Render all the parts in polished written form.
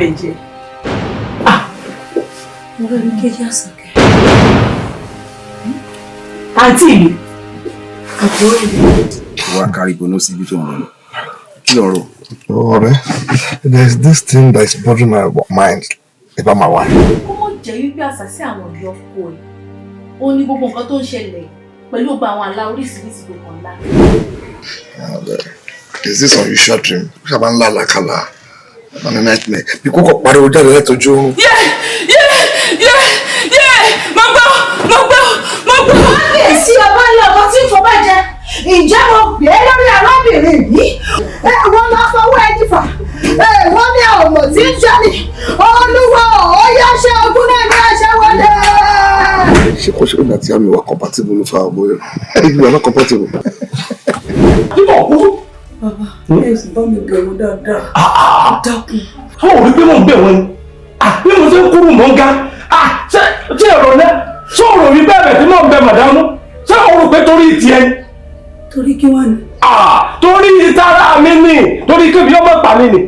Benji. Mo fẹ́ rí kejì Àṣàkẹ́. Àǹtí mi. Àbúrò mi. Wá kárí bono síbi tó ń lọ. Kí lọ̀rọ̀? Ọ̀rẹ́, there's this thing that is bothering my mind about my wife. Kó mọ̀ jẹ́ wípé àṣàsí àwọn ọ̀dọ́ ọkọ ẹ̀. Ó ní gbogbo nǹkan tó ń ṣẹlẹ̀ pẹ̀lú gbogbo àwọn àlá oríṣiríṣi tó kàn lá. Is this unusual dream? Ṣé àbá ńlá làkàlà? I'm a nightmare. Bí kókò pariwo jáde látọjú oorun. Mo gbọ́. Kábíyèsí ọba ní ọmọ tí ń fọba jẹ. Ǹjẹ́ mo gbé lórí arábìnrin yìí? Wọ́n máa fọwọ́ ẹni fà. Wọ́n ní ọmọ tí ń jẹ́ni. Olúwa ó yá ṣe ogún náà ní àṣẹ wọlé. Ṣé kò ṣe nígbà tí àmì wà compatible ló fa ọmọ yẹn? You are not compatible. Bàbá, ẹ sì bá mi bẹ̀rù dáadáa. Dákun. Àwọn òbí pé mò ń bẹ̀ wọ́n ni. Bí mo ṣe ń kúrú mọ́ ń ga. Ṣé ọ̀rọ̀ náà? Ṣé ọ̀rọ̀ rí bẹ́ẹ̀ tí mò ń bẹ màdánù? Ṣé o rò pé torí tiẹ̀ ni? Torí kí wá ni? Torí ìtara mi ni. Torí kébì ọmọ pa mi ni.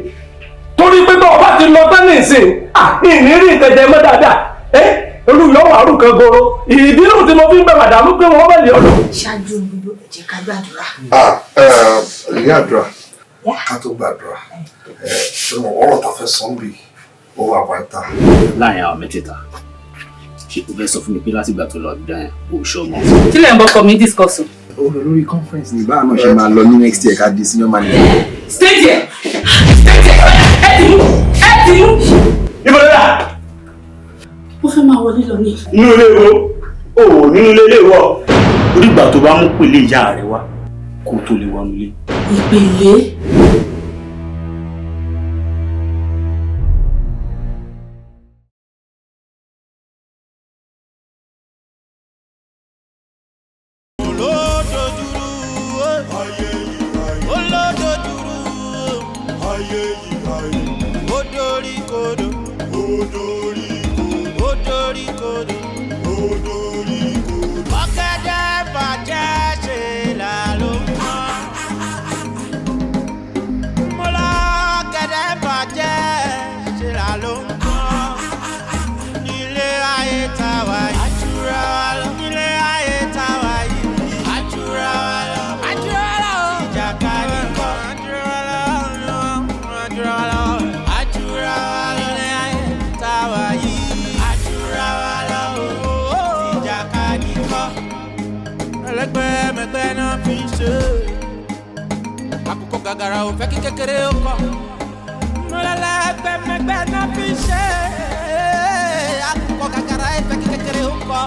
Torí pé bá ọba ti lọ tán ní ìsìn. Ìnírí ìtẹ̀jẹ̀ mọ́ dáadáa. Olùyọ̀ wà rú kan goro. Ìdí náà tí mo fi ń bẹ màdánù pé wọ́n bẹ̀ lé ọ̀dọ̀. Ṣáájú gbogbo ẹ jẹ́ ká gbàdúrà. Ìyá àdúrà. Ká tó gbàdúrà. Ṣé ọ̀rọ̀ ta fẹ́ sọ́n bí ó wà pátá? Láàrin àwọn mẹ́tẹ̀ẹ̀ta, ṣé o fẹ́ sọ fún mi pé láti ìgbà tó lọ àbúdá yẹn o ṣọ́ mọ́? Kí lẹ̀ ń bọ́ kọ́ mi discuss? Ọ̀rọ̀ lórí conference ni báà náà ṣe máa lọ ní next year ká di senior manager. Stay there! Ẹ ti mú! Ibo ló dà? Mo fẹ́ máa wọlé lọ ní. Nínú ilé wo? Nínú ilé wọ̀. Onígbà tó bá mú pèlè ìyá rẹ̀ wá kó tó lè wọnú ilé. Ìpèlè. Gàgàrà ò fẹ́ kí kékeré ó kọ́. Mo lẹ́lẹ́gbẹ́ mẹ́gbẹ́ náà fi ṣe. Àkùkọ gàgàrà ò fẹ́ kí kékeré ó kọ́.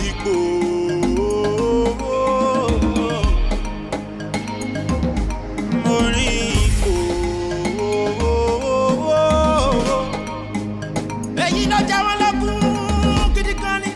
Ipò mo rí ipò. Èyí ló jẹ́ wọ́n lọ́gùn gidi gan ni.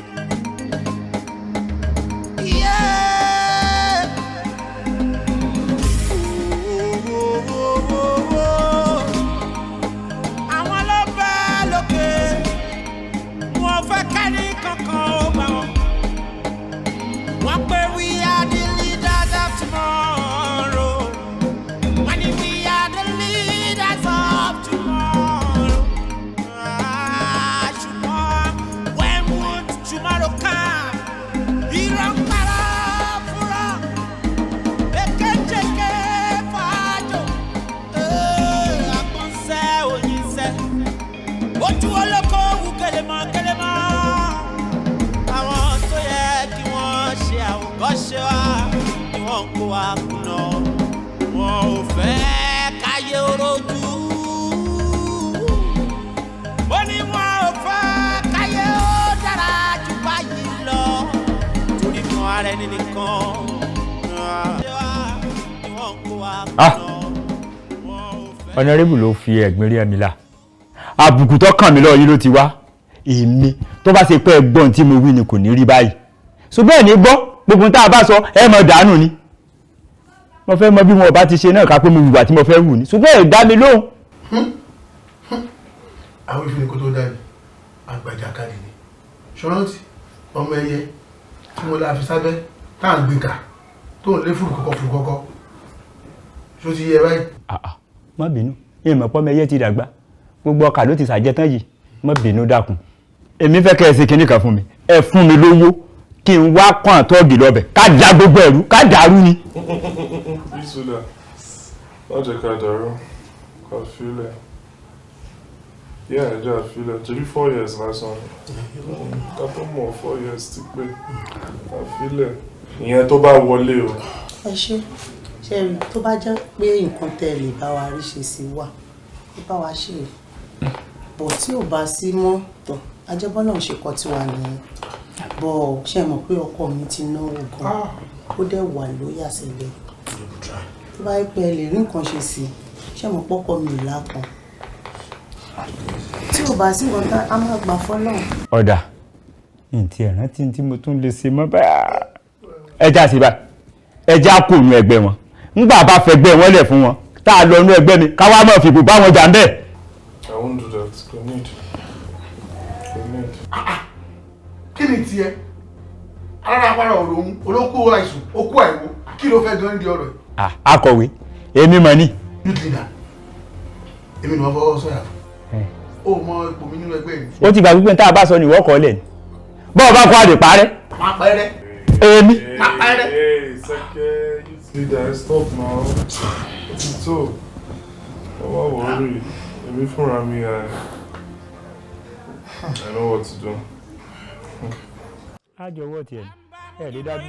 Honorable ló fi ẹ̀gbin rí ẹ̀mí là. Àbùkù tó kàn mí lọ yìí ló ti wá. Èmi tó bá ṣe pé ẹ̀gbọ́n tí mo wí ni kò ní rí báyìí. So bẹ́ẹ̀ ni gbọ́ gbogbo tá a bá sọ ẹ mọ̀ dànù ni. Mo fẹ́ mọ bí mo bá ti ṣe náà ká pé mo wùwà tí mo fẹ́ wù ni. So bẹ́ẹ̀ dá mi lóhùn. Àwọn ìfúnni kó tó dá mi àgbàjà káàdì ni. Ṣọ́rántì ọmọ ẹyẹ tí mo la fi sábẹ́ tá à ń gbé kà tó ń lé fùrùkọ́kọ́. Ṣó ti yẹ báyìí? Má bínú ìmọ̀ pọ́ mẹ́yẹ ti dàgbà gbogbo ọkà ló ti sàjẹ́ tán yìí má bínú dákun èmi fẹ́ kẹ́ ẹ ṣe kinní kan fún mi ẹ fún mi lówó kí n wá kàn tọ́ọ̀gì lọ́bẹ̀ ká já gbogbo ẹ̀rú ká dàrú ni. Bísúlà má jẹ́ ká dàrú ká fílẹ̀ yẹ́ ẹ̀jẹ̀ àfilẹ̀ torí 4 years lásán ká tó mọ̀ 4 years ti pé ká fílẹ̀ ìyẹn tó bá wọlé o. ẹ ṣe rí tó bá jẹ́ pé nǹkan tẹ́ lè bá wa rí ṣe sí wà ó bá wa ṣe bọ̀ tí ò bá sí mọ́ tán ajẹ́bọ́ náà ṣe kọ́ tí wà nìyẹn bọ̀ ṣe mọ̀ pé ọkọ mi ti náwó gan ó dẹ̀ wà lóyà sílẹ̀ tó bá pẹ́ lè rí nǹkan ṣe sí ṣe mọ̀ pọ́kọ mi lákan tí ò bá sí nǹkan tán á má gbà fọ́nà. ọ̀dà ntí ẹ̀rántí tí mo tún lè ṣe mọ́ báyà ẹja sí bá ẹja kò nu ẹgbẹ́ wọn ńgbà bá fẹgbẹ́ wọn lẹ̀ fún wọn tá a lọ nu ẹgbẹ́ mi káwá máa fìbò bá wọn jà ń bẹ́ẹ̀. I won't do that. Go need. Kí ni tiẹ̀? Alára apára ọ̀rọ̀ òun olókù àìsùn okú àìwò kí ló fẹ́ gan di ọ̀rọ̀ yìí? Akọ̀wé èmi mọ̀ ní. Youth leader èmi ni wọ́n fọwọ́ sọ̀yà fún. Ó mọ ipò mi nínú ẹgbẹ́ yìí. Ó ti gbà wípé tá a bá sọ ni ìwọ́ kọ́ lẹ̀ ni. Bọ́ọ̀ bá kọ́ àdè parẹ́. Má parẹ́. Èmi. Má parẹ́. Sẹ́kẹ́ youth leader stop now. Ó ti tó. Ọwọ́ wọ̀ọ́rì. Èmi fúnra mi I know what to do. Á jọ owó tiẹ̀ ẹ̀ lé dájú.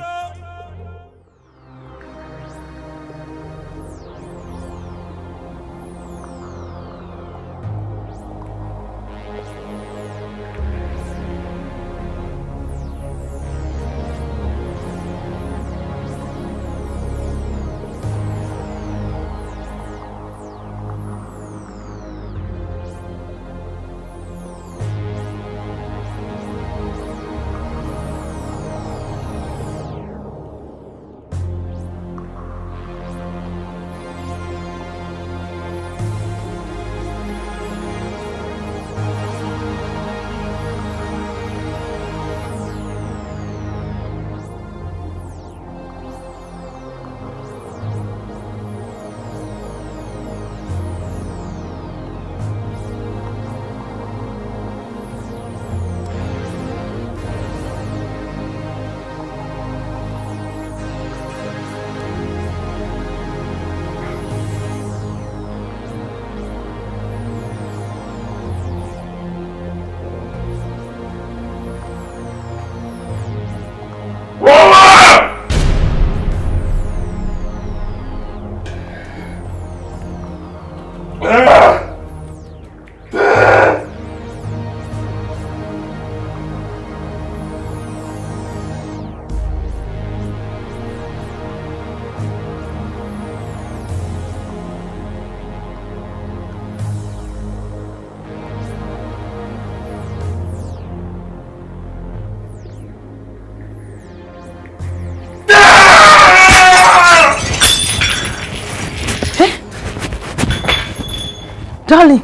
Darling.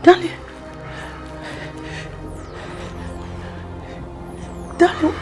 Darling. Darling.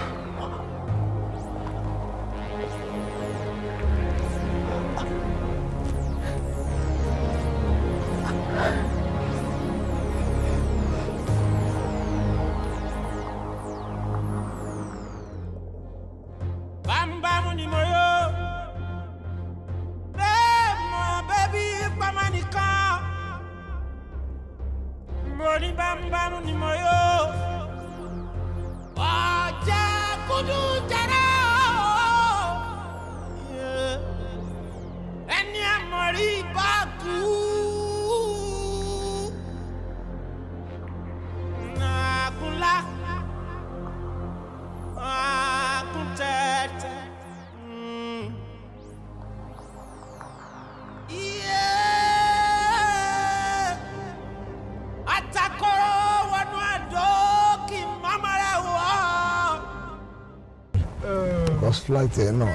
Flight ẹ̀ náà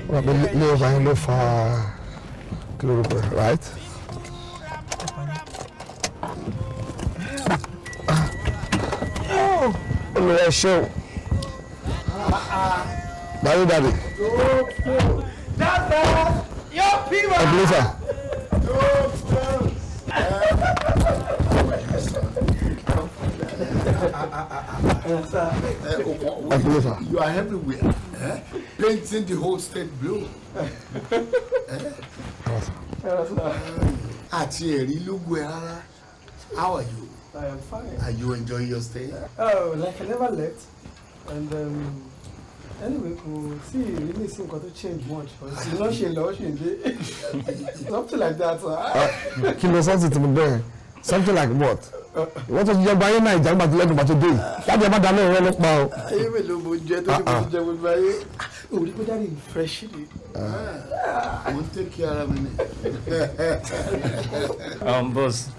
wọ́n pe lé ọba yẹn ló fa kí ló rúbọ right. olùyẹ ṣe o dárí dárí ẹ bí sà You are everywhere. Painting the whole state blue. How are you? I am fine. Are you enjoying your stay? Oh, like I never left. And anyway, we'll see. Really seem to change much. It's not something like that. Something like what? What was your buying night? I'm about to let you do. That never done it. Freshly. We'll take care of it. Boss,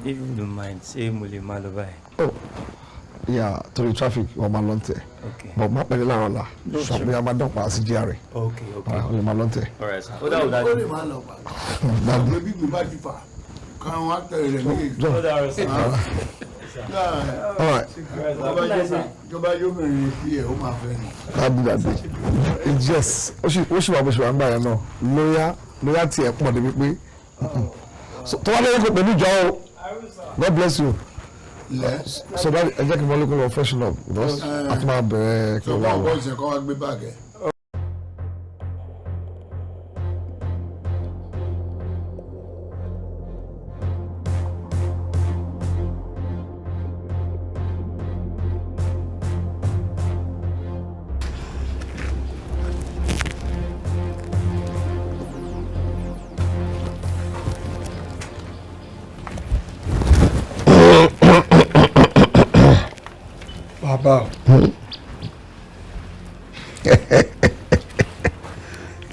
if you don't mind, say Muli Malubai. Oh, yeah, to the traffic or Malonte. Okay. But my penny la. So we are my dog pass GRA. Okay. Only Malonte. All right, sir. What that? Maybe we might be far. Can't walk there. All right. It's just what she was by no loyalty so God bless you. So that I get more local professional because at my back. So what boys are going to be back? Baba.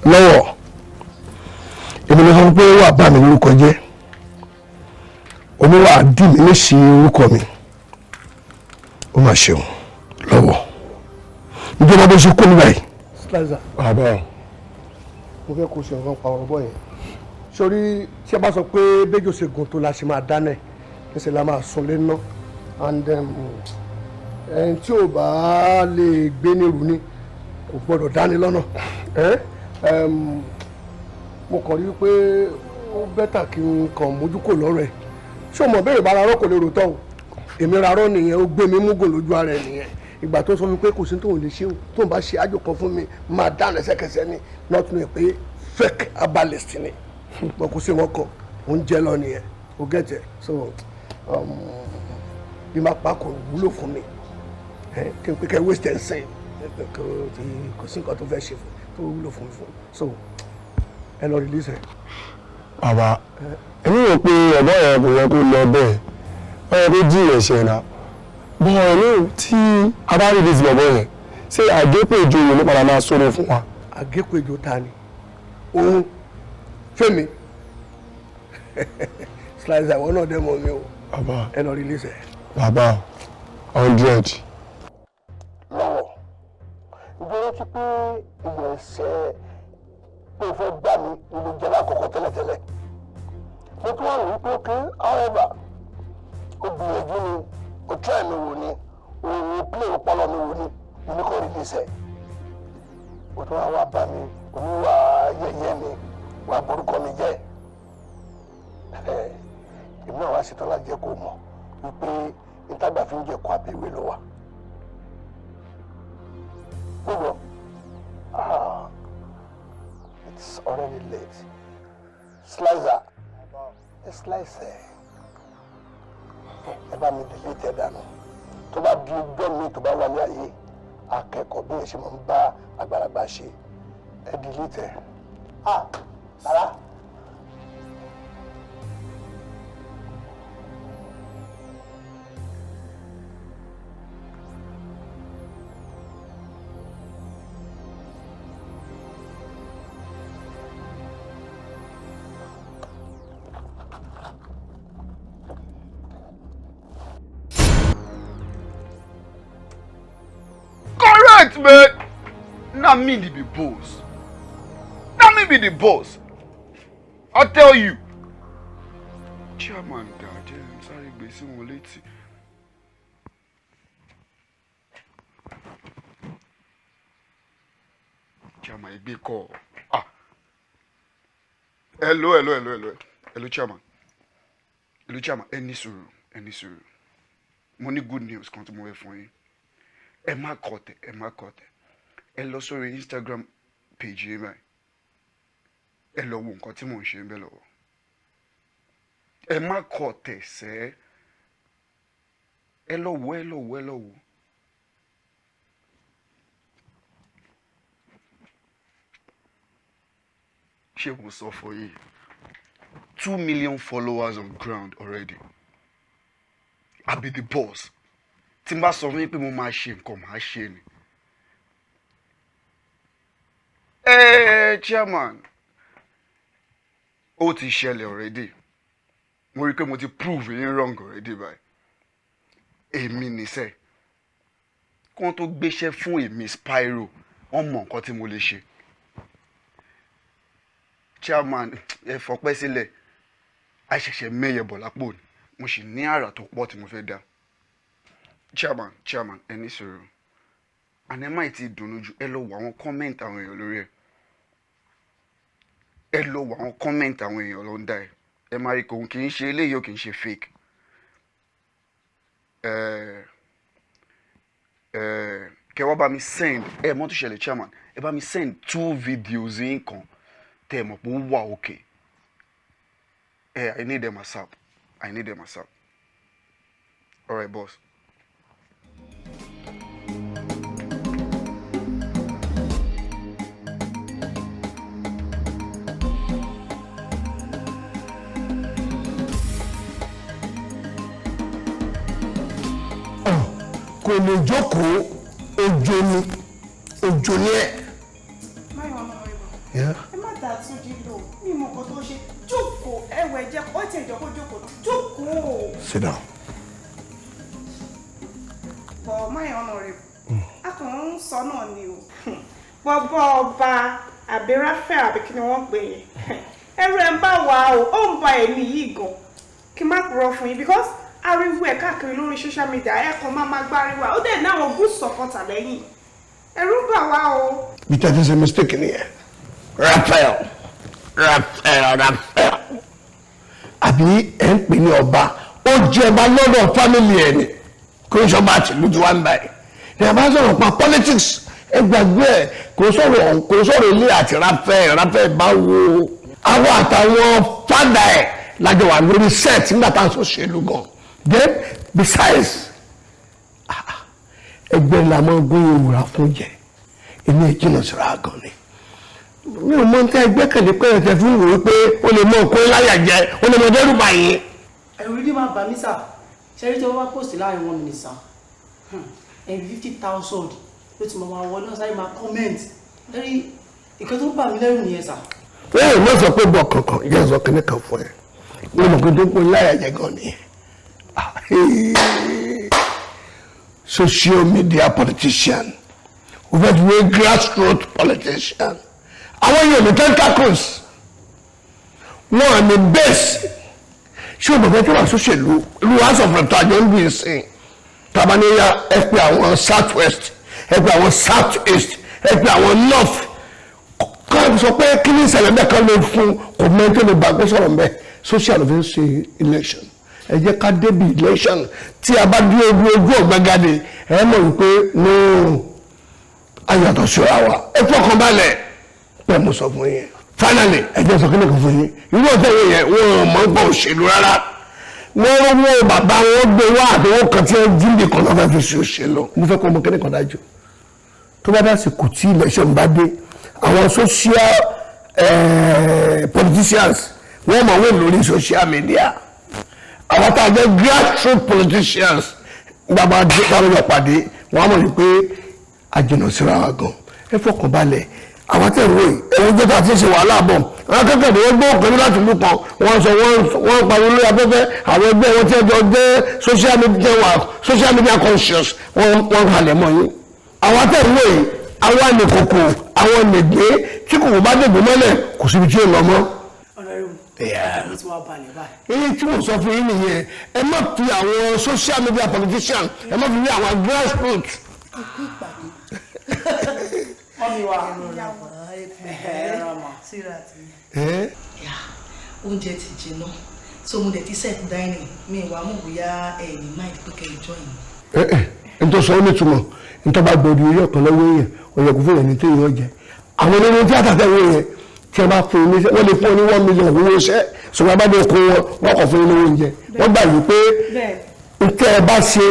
Lọ́wọ́ èmi ló sọ pé wà bá mi lórúkọ jẹ́ omi wà dì mí léṣe orúkọ mi ó mà ṣeun lọ́wọ́ ìjọba bó ṣe kó mi báyìí. Slicer. Bàbá mo fẹ́ kó ṣe nǹkan pa ọ̀rọ̀ bọ́ yẹn sórí tí a bá sọ pé bẹ́jọ́ ṣe gùn tó la ṣe máa dáná ẹ̀ níṣẹ́ la máa sùn lé ná and ẹni tí ò bá lè gbé ní ìrù ni kò gbọ́dọ̀ dání lọ́nà mo kàn rí pé ó bẹ́tà kí n kàn mójú kò lọ́rọ̀ ẹ̀ ṣé o mọ̀ bẹ́ẹ̀ bá rárọ́ kò lè rò tán o èmi rárọ́ nìyẹn ó gbé mi múgùn lójú ara ẹ̀ nìyẹn ìgbà tó sọ fún mi pé kò sí tóun lè ṣe o tóun bá ṣe àjò kan fún mi máa dáná ẹsẹ̀kẹsẹ̀ ni not me pé fake herbalist ni mo kò sí wọn kan òun jẹ́ lọ nìyẹn o gẹ̀tẹ̀ so bí máa pa kò wúlò fún mi kí n pé kẹ́ waste ẹ̀ sìn kò sí nǹkan tó fẹ́ ṣe fún tó wúlò fún mi fún so ẹ lọ release ẹ. bàbá èmi rò pé ọ̀dọ́ yẹn kò yẹ kó lọ bẹ́ẹ̀ ó yẹ kó jí ìrẹsẹ̀ náà bọ́ ẹ̀lú tí a bá release bọ̀bọ̀ yẹn ṣé àgépèjò yìí ló padà máa sọ̀rọ̀ fún wa. àgépèjò ta ni òun Fẹ́mi Slicer àwọn náà dẹ́ mọ́ mi o bàbá ẹ lọ release ẹ. bàbá 100. lọ́wọ́ ìjọba ti pé ìyẹn ẹsẹ̀ pé o fẹ́ gbà mí nínú jẹ́lá àkọ́kọ́ tẹ́lẹ̀tẹ́lẹ̀ mo tún wà ní wípé ok however o gbìyànjú ni o try mi wò ni o play ọpọlọ mi wò ni mo ní kò release ẹ o tún wà bá mi o ní wà yẹ̀yẹ́ mi wà borúkọ mi jẹ́ èmi náà wá ṣetán láti jẹ́ kó mọ̀ wípé ìtagbà fi ń jẹ́ kó abẹ́wé ló wà. Gbogbo it's already late. Slicer Slicer ẹ bá mi delete ẹ dànù tó bá di ọjọ́ mi tó bá wà ní ayé akẹ́kọ̀ọ́ bí ẹ ṣe máa ń bá àgbàlagbà ṣe ẹ delete ẹ. Sara. Man, not me to be boss. Not me be the boss. I'll tell you. Chairman, Dad, I'm sorry, but I'm late. Chairman, a big call. Hello. Hello chairman. Any sùúrù. Mo ní good news kan tí mo fẹ́ fún yín. Ẹ má kọ̀tẹ̀. Ẹ lọ sórí Instagram page yìí báyìí. Ẹ lọ wo nǹkan tí mò ń ṣe ń bẹ lọ́wọ́. Ẹ má kọ̀tẹ̀ sẹ́. Ẹ lọ wo. Ṣé mo sọ fún yín? 2 million followers on ground already. I be the boss. Tí n bá sọ fún yín pé mo máa ṣe nǹkan máa ṣe ni. Chairman. Ó ti ṣẹlẹ̀ already. Mo rí pé mo ti prove yín wrong already báyìí. Èmi nìṣẹ́. Kí wọ́n tó gbéṣẹ́ fún èmi Spyro, wọ́n mọ nǹkan tí mo lè ṣe. Chairman, ẹ fọpẹ́ sílẹ̀. A ṣẹ̀ṣẹ̀ mẹ́yẹ bọ̀ lápò ni. Mo sì ní àrà tó pọ̀ tí mo fẹ́ dá. Chairman, ẹ ní sùúrù. Àná máa ti dùnú ju ẹ lọ wo àwọn comment àwọn èèyàn lórí ẹ̀. Ẹ lọ wo àwọn comment àwọn èèyàn ló ń dá ẹ̀. Ẹ máa rí kò kì í ṣe eléyìí ò kì í ṣe fake. Kẹ wá bá mi send mọ́ tó ṣẹlẹ̀ chairman. Ẹ bá mi send 2 videos yín kan tẹ́ ẹ mọ̀ pé ó wà okay. I need them ASAP. All right, boss. Kò lè jókòó ojo ni ẹ. Ẹ má dà tún jí lò ní ìmọ̀ kan tó ṣe jókòó ẹ̀wẹ̀ jẹ́ kó tẹ̀ ìjọkó jókòó. Sit down. Bọ̀ my honorable, a kàn ń sọ náà ni o. Bọ́bọ́ ọba àbíràfẹ́ àbí kí ni wọ́n pè yẹn. Ẹrù ẹ̀ ń bá wa o, ó ń ba èmi yìí gan. Kí n má purọ́ fún yín because ariwo ẹ̀ káàkiri lórí social media ẹ̀ kan máa gbáriwo. Ó dẹ̀ ní àwọn good supporter lẹ́yìn. Ẹ̀rù ń bà wá o. Because there's a mistake in here. Raphael. Àbí ẹ̀ ń pè ní ọba. Ó jẹ́ ọba lọ́dọ̀ family ẹ̀ ni. Kò ń ṣọba àti lójú wa ń báyìí. Ní a bá sọ̀rọ̀ pa politics. Ẹ gbàgbé ẹ̀ kò sọ̀rọ̀ ilé àti Raphael báwo. Àwọn àtàwọn fada ẹ̀ lájọ wà lórí set nígbà tá à ń sọ ṣèlú gan. Then besides ẹgbẹ́ la máa gbé ìwúra fún jẹ. Èmi ìjìnà síra gan ni. Mi ò mọ̀ tí ẹgbẹ́ kẹ̀lé pé ẹ̀fẹ́ fún ìwé pé ó lè mọ òkú láyà jẹ ó lè mọ dẹ́rù báyìí. Ẹ̀rù ní máa bà mí sà ṣẹ́rí tí wọ́n bá post láàrin 1 minute sà ẹ̀rù 50,000 ló ti máa wọlé ọ̀sán máa comment ẹ̀rí ìkan tó ń bà mí lẹ́rù nìyẹn sà. Wọ́n ò mọ̀ sọ pé bọ̀ kankan yẹ́ sọ kíní kan fún ẹ wọ́n mọ̀ pé tó ń pè láyà jẹ gan ni. Social media politician who fẹ́ wé grassroots politician àwọn èèyàn ní tentacles wọn à ní base ṣé o bàbá tó wà sóṣèlú ìlú house of reps àjọ ń bí ìsìn tabaníyà ẹ pé àwọn south west ẹ pé àwọn south east ẹ pé àwọn north kọ́ sọ pé kí ní ìṣẹ̀lẹ̀ bẹ́ẹ̀ kan lè fún kọ̀mẹ́ntì lè bá gbé sọ̀rọ̀ mbẹ́ social fi ń ṣe election ẹ jẹ́ ká débi election tí a bá dé ojú ọ̀gbẹ́gàdé ẹ mọ̀ wípé no ayàtọ̀ síra wa ẹ fọkàn balẹ̀ pẹ̀ mo sọ fún yín finally ẹ jẹ́ sọ kí nìkan fún yín irú ọ̀tẹ̀ yẹn wọn ò mọ̀ ń gbọ́ òṣèlú rárá wọ́n rówó bàbá wọn gbé wá àtọwọ́ kan tí wọ́n jí nìkan náà fẹ́ fi ṣe òṣèlú mo fẹ́ kọ́ ọmọ kẹ́nìkan dájú tó bá dá sí kù tí election bá dé àwọn social politicians wọ́n mọ̀ wọ́n lórí social media àwọn tá a jẹ́ grassroots politicians gbàgbà táwọn yọ pàdé wọ́n mọ̀ ní pé àjìnà síra wa gan ẹ fọkàn balẹ̀ àwọn tẹ̀ wọ́n ẹ̀wọ̀n jẹ́ tá a ti ṣe wàhálà bọ̀ àwọn akẹ́kọ̀ọ́ ni wọ́n gbọ́ òkè ní láti lù kan wọ́n sọ wọ́n pariwo lórí afẹ́fẹ́ àwọn ẹgbẹ́ wọn tí ẹ jọ jẹ́ social media conscious wọ́n halẹ̀ mọ́ yín àwọn tẹ̀ wọ́n àwọn ànìkòkò àwọn nìgbé tí kò bá dègbè mọ́lẹ̀ kò síbi tí ó lọ mọ́. èyí tí mo sọ fún yín nìyẹn ẹ má fi àwọn social media politicians ẹ má fi àwọn grassroots. oúnjẹ ti jiná so mo dẹ̀ ti set dining mi wàá mọ̀ bóyá ẹ̀ ní mind pé kẹ́ ẹ join. Nítorí sọ ní túmọ̀ nítorí bá gbọ́dọ̀ orí ọ̀kan lọ́wọ́ èèyàn ọ̀yẹ̀ kò fún èèyàn ní tí èèyàn jẹ àwọn onírúurú tíátà tẹ̀wé yẹn tí wọ́n bá fún un wọ́n lè fún un ní 1 million owó iṣẹ́ ṣùgbọ́n abájọ kó wọn kọ̀ fún un lówó oúnjẹ wọ́n gbà yìí pé nǹkan ẹ bá ṣe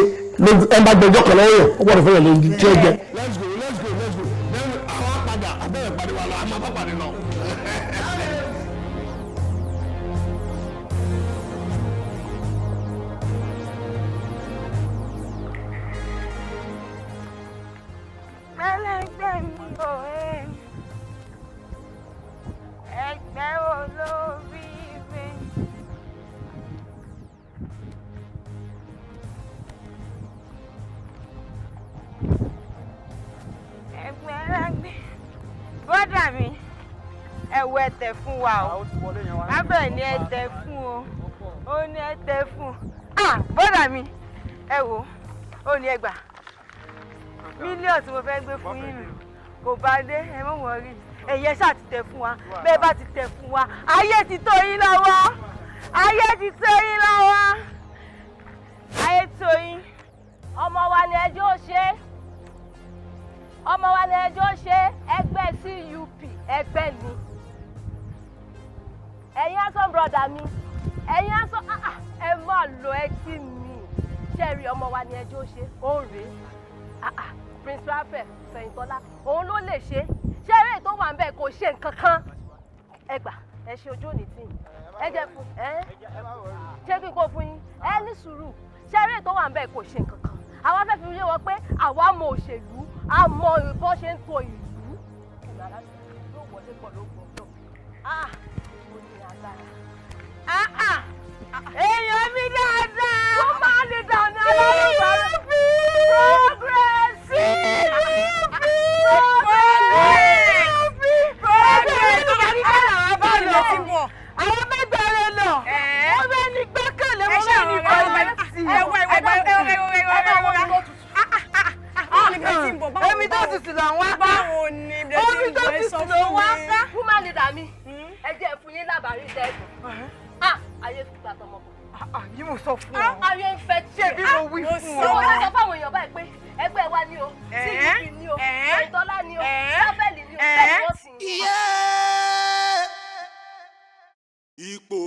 ẹ bá gbẹjọ́ kan lọ́wọ́ yẹn ó gbọ́dọ̀ fún èèyàn lóúnjẹ tí ó jẹ. Let's go then àwọn apàdà abẹ́rẹ́ pàdé wa lọ àmọ́ bá pàdé náà. Ẹgbẹ́ olóríire. Ẹgbẹ́ lágbé. Bọ́dà mi, ẹ̀wọ̀ ẹ̀tẹ̀ fún wa o. Abẹ́ ni ẹ̀tẹ̀ fún o. Ó ní ẹ̀tẹ̀ fún. Bọ́dà mi, ẹ wò ó ní ẹgbà. Mílíọ̀nù tí mo fẹ́ gbé fún yín nù. Kò bá dé, ẹ mọ̀ wọ́n rí. Ẹ̀yẹ ṣáà ti tẹ̀ fún wa bẹ́ẹ̀ bá ti tẹ̀ fún wa ayé ti tó yín lọ́wọ́ ayé ti tó yín lọ́wọ́ ayé tó yín. ọmọ wa ni ẹjọ́ ṣe ọmọ wa ni ẹjọ́ ṣe ẹgbẹ́ CUP ẹgbẹ́ ni ẹ̀yin asan broda mi ẹ̀yin asan ẹ má lo ẹtí mi ṣẹ́ẹ̀rì ọmọ wa ni ẹjọ́ ṣe ó rèé Prince Raphael Fẹ̀yìntọ́lá òun ló lè ṣe ṣẹ́rí ètò wà ń bẹ̀ kò ṣe nǹkan kan ẹ gbà ẹ ṣe ojú òní tí ẹ jẹ fún ṣé kí n kó fún yín ẹ ní sùúrù ṣẹ́rí ètò wà ń bẹ̀ kò ṣe nǹkan kan àwa fẹ́ fi yé wọn pé àwa mọ òṣèlú a mọ bó ṣe ń to ìlú èèyàn mi dáadáa wọ́n máa lè dànù aláwọ̀ progressive. Àwọn mẹ́gbẹ̀rẹ̀ lọ. Wọ́n bẹ ní gbẹ́kẹ̀lé wọn bẹ ní ìfọ̀lẹ́. Omi tó tutù là ń wá ká. Omi tó tutù ló ń wá ká. Fún máa lè dà mí. Ẹ jẹ́ fún yín lábàárí tẹ́ẹ̀kùn. Ayé fi gbà tọmọ kù. Yìí mo sọ fún ọ. Ayé ń fẹ́ tí. Ṣé bí mo wí fún ọ? Mo sọ fáwọn èèyàn báyìí pé ẹgbẹ́ wa ni o, CUP ni o, Fẹ̀yìntọ́lá ni o, Sáfẹ́lì ni o, bẹ́ẹ̀ ni wọ́n sì ń bọ̀. Ipò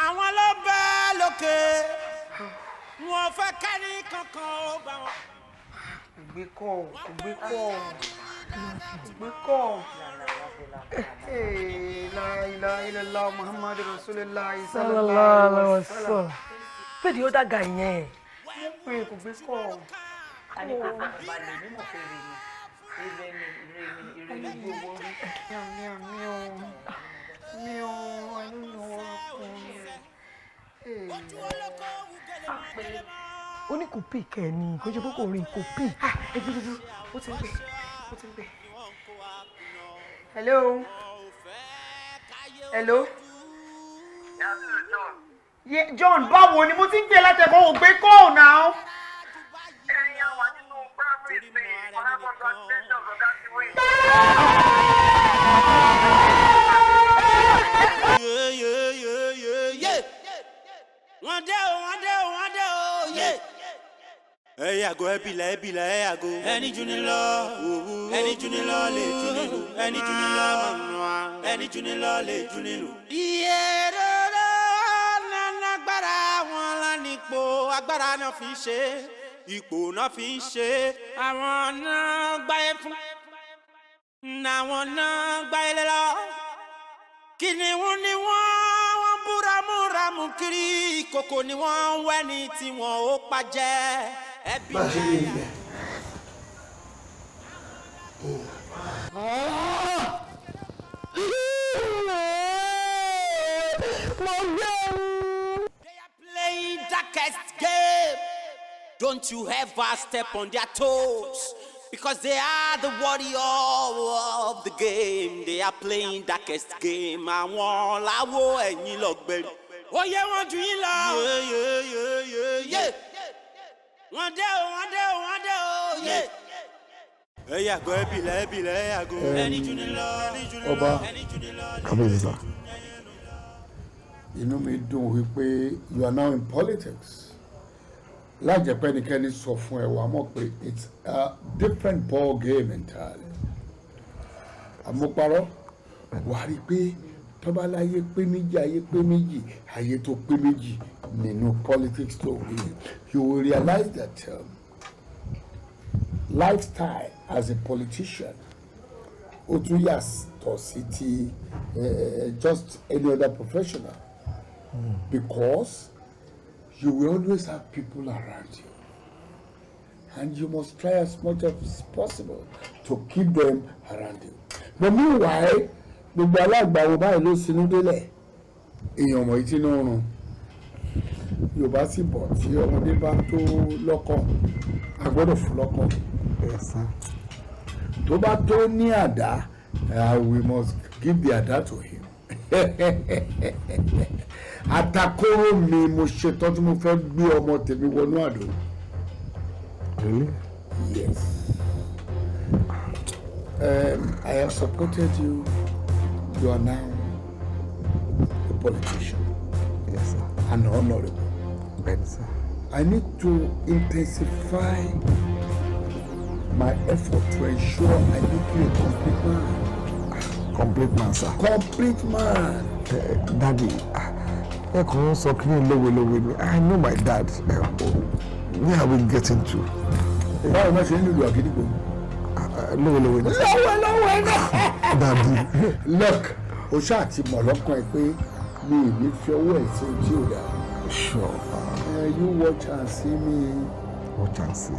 àwọn ló bẹ lókè wọn fẹ́ kẹ́ni kankan ó bá wọn. Kò gbé kọ́. La ilaha illallah Muhammadu Rasulullah sallallahu alaihi wasallam. Pé di ó dàgà yẹn. Pé kò gbé kọ́. Ani balẹ̀ mímọ̀ fèrè ni. Ìrẹ̀lẹ̀ gbogbo orí. Mi ò ó ní kò pè kẹ́ ni kò ṣe pé kò rí kò pè. Ẹ dúdú ó ti ń pè. Hello. John báwo ni mo ti ń gbé látẹ̀kọ́ ò gbé kọ́ náà. Wọ́n dé o, yeah. Ẹ yàgò ẹ yàgò. Ẹni jù ní lọ lè jù nílù. Ẹni jù ní lọ ẹni jù ní lọ lè jù nílù. Iye rere lágbára wọn lánìpò agbára náà fi ń ṣe ipò náà fi ń ṣe àwọn náà gbáyé fún àwọn náà gbáyé lọ. Kìnìún ni wọ́n búramúramù kiri ìkòkò ni wọ́n ń wẹ́ni tí wọ́n ó pàjẹ́ ẹbí náà. They are playing darkest game. Don't you ever step on their toes. Because they are the warrior of the game. They are playing darkest game. Àwọn làwọ̀ ẹ̀yìn lọ́gbẹ̀rì. Ó yẹ wọ́n jù yín lọ. Wọ́n dé o. Ọba kábíyèsí. Inú mi dùn wípé you are now in politics. Lájẹpẹ́ nìkẹ́ni sọ fún ẹ wàá mọ̀ pé it's a different ball game entirely. Àmúparọ́ wàá rí pé tọ́ba láyé pé méjì ayé pé méjì ayé tó pé méjì nínú politics tó rí you will realize that lifestyle as a politician ó tún yàtọ̀ sí ti just any other professional because you will always have people around you and you must try as much as possible to keep them around you. But meanwhile gbogbo alágbàwo báyìí ló sinú délẹ̀ èèyàn ọmọ yìí tí ní oorun Yorùbá sì bọ̀ tí ọmọdé bá tó lọ́kọ a gbọ́dọ̀ fún lọ́kọ tó bá tó ní àdá we must give the àdá to him. Àtàkóró mi mo ṣetán tí mo fẹ́ gbé ọmọ tèmi wọnú àdó. Really? Yes. I have supported you. You are now a politician. Yes, sir. And honorable. Yes, sir. I need to intensify my effort to ensure I make you a complete man. Complete man, sir. Complete man. Daddy, I can't so clean low. I know my dad. Where are we getting to? Why am I saying you are getting to? Low. Daddy. Look, o ṣáà ti mọ̀ lọ́kàn ẹ pé mi ò ní fi ọwọ́ ẹ̀ sí ojú ò dáa. Sure. You watch and see me. Watch and see.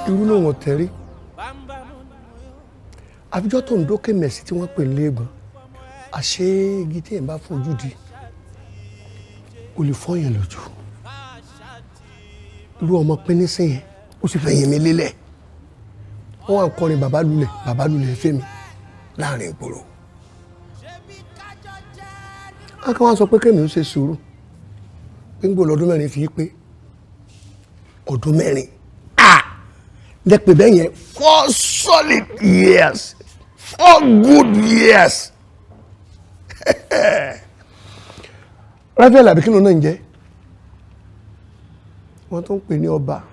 Irú ló wọ́n tẹ̀rí àfijọ́ tó ń dókè mẹ̀sí tí wọ́n pè ní léegun àṣé igi tí ẹ̀ bá fojú di o lè fọ́ yẹn lójú irú ọmọ pínín sí yẹn ó sì fẹ́ yẹn mi lélẹ̀ wọ́n wà ń kọrin bàbá lulẹ̀ fẹ́mi láàrin ìgboro akẹ́ wọn sọ pé kémi ó ṣe sùúrù pé ń gbò lọ́dún mẹ́rin fi pé ọdún mẹ́rin lẹ́pẹ̀ bẹ́ẹ̀ yẹn 4 solid years 4 good years Raphael abikino náà ń jẹ́ wọ́n tó ń pè ní ọba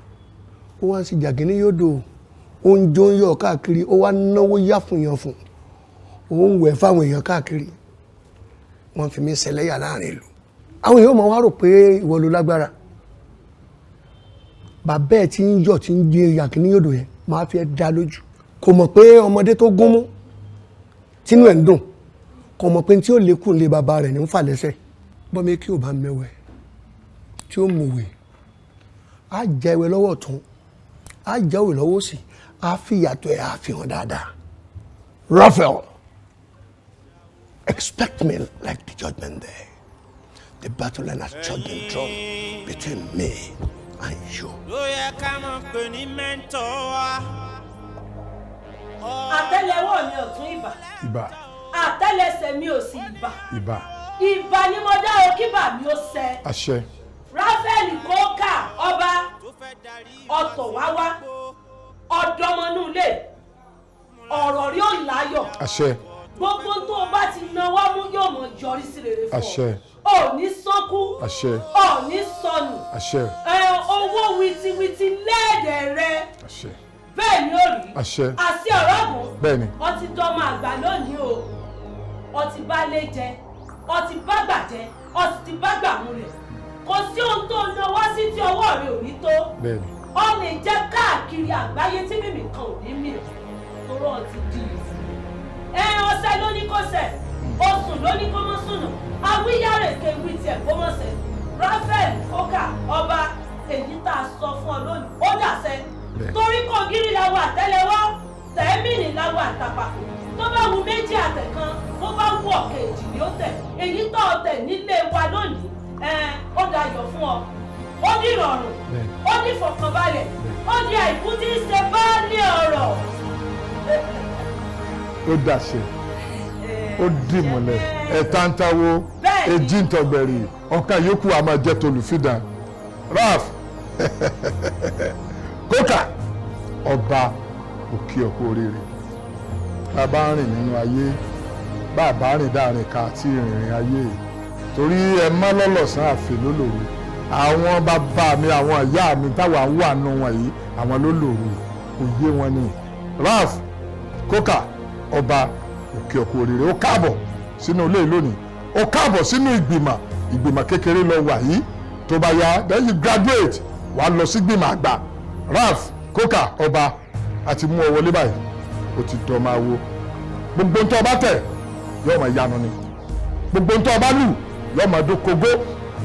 ó wá ń ṣe jàgínní yódò ó ń jó ń yọ̀ káàkiri ó wá náwó yáfùnyànfùn ó ń wẹ̀ fáwọn èèyàn káàkiri wọ́n fi mí ṣẹlẹ́yà láàrin ìlú àwọn èèyàn máa wá rò pé ìwọ ló lágbára bàbá ẹ̀ tí ń yọ̀ tí ń gbé jàgínní yódò yẹn máa fi ẹ́ dá lójú kò mọ̀ pé ọmọdé tó gún mú tínú ẹ̀ ń dùn kò mọ̀ pé tí ó lékún lé bàbá rẹ̀ ní ń fà lẹ́sẹ̀ bọ́mí kí ò bá mẹ́wẹ́ tí ó mọ̀wé á jẹ́ ìwé lọ́wọ́ ọ̀tún á jẹ́ ìwé lọ́wọ́ òsì á fi ìyàtọ̀ ẹ̀ á fi hàn dáadáa. Raphael, expect me like the judgment day. The battle line has just been drawn between me and you. ló yẹ ká mọ̀ pé ní mẹ́ńtọ́ wa. àtẹ́lẹwọ́ mi ọ̀tún ìbà Ìbà. àtẹ́lẹsẹ̀ mi òsì ìbà Ìbà. ìbà ni mo dá o kíbà mi ó ṣẹ. Àṣẹ. Raphael kóká ọba ọ̀tọ̀ wá wá ọ̀dọ́mọnúlé ọ̀rọ̀ rí ò láyọ̀. Àṣẹ. gbogbo tó o bá ti náwó mú yóò mọ yọrí sí rere fún ọ. Àṣẹ. ò ní sọ́kú. Àṣẹ. ò ní sọnù. Àṣẹ. owó wìtìwìtì lẹ́ẹ̀dẹ̀ rẹ. Àṣẹ. bẹ́ẹ̀ ni ó rí. Àṣẹ. àti ọ̀rọ̀ ọ̀gùn. Bẹ́ẹ̀ ni. ọtí dọ́mọ àgbà lónìí o ọtí bá lé jẹ ọtí bá gbà jẹ ọtí ti bá gbà múlẹ̀ kò sí ohun tó náwó sí tí ọwọ́ rẹ ò ní tó. Bẹ́ẹ̀ ni. ó lè jẹ́ káàkiri àgbáyé tí mímì kan ò ní mì torọ́ ọtí di ìfún. ọ̀sẹ̀ ló ní kó ṣẹ oṣùn ló ní kó mọ́ sùnà awíyáre kéwì tiẹ̀ kó mọ́ ṣẹ. Raphael kóká ọba èyí tá a sọ fún ọ lónìí ó dàṣẹ torí kò gírí làwọn àtẹ́lẹwọ́ tẹ̀mínì làwọn àtàpà tó bá wù méjì àtẹ̀kan èyí tó tẹ̀ nílé wa lónìí ó dayọ̀ fún ọ ó ní ìrọ̀rùn ó ní ìfọ̀kànbalẹ̀ ó ní àìkú tí ń ṣe baálé ọ̀rọ̀. ó dàṣẹ ó dì mọ́lẹ̀ ẹ̀ta ń táwó èjì ń tọgbẹ̀rì ọ̀kan yòókù a máa jẹ́ tolùfídà raf kókà ọba òkè ọ̀pọ̀ oríire bá a bá rìn nínú ayé bá a bá rìn dáàrin ká àti ìrìnrìn ayé torí ẹ má lọ́lọ́sàn àfẹ́ lólòrò àwọn bàbá mi àwọn ìyá mi táwa ń wà nù wọn yìí àwọn lólòrò òye wọn ni raf kókà ọba òkè ọ̀pọ̀ oríire ó káàbọ̀ sínú ilé lónìí ó káàbọ̀ sínú ìgbìmọ̀ kékeré lọ wà yìí tó bá yá then you graduate wà á lọ sí gbìmọ̀ àgbà raf kókà ọba àti mú ọ wọlé báyìí ó ti dọ̀ máa wo gbogbo ń tọ́ ọba tẹ̀ yóò máa yanu ni gbogbo ń tọ́ ọba lù yóò máa dókògó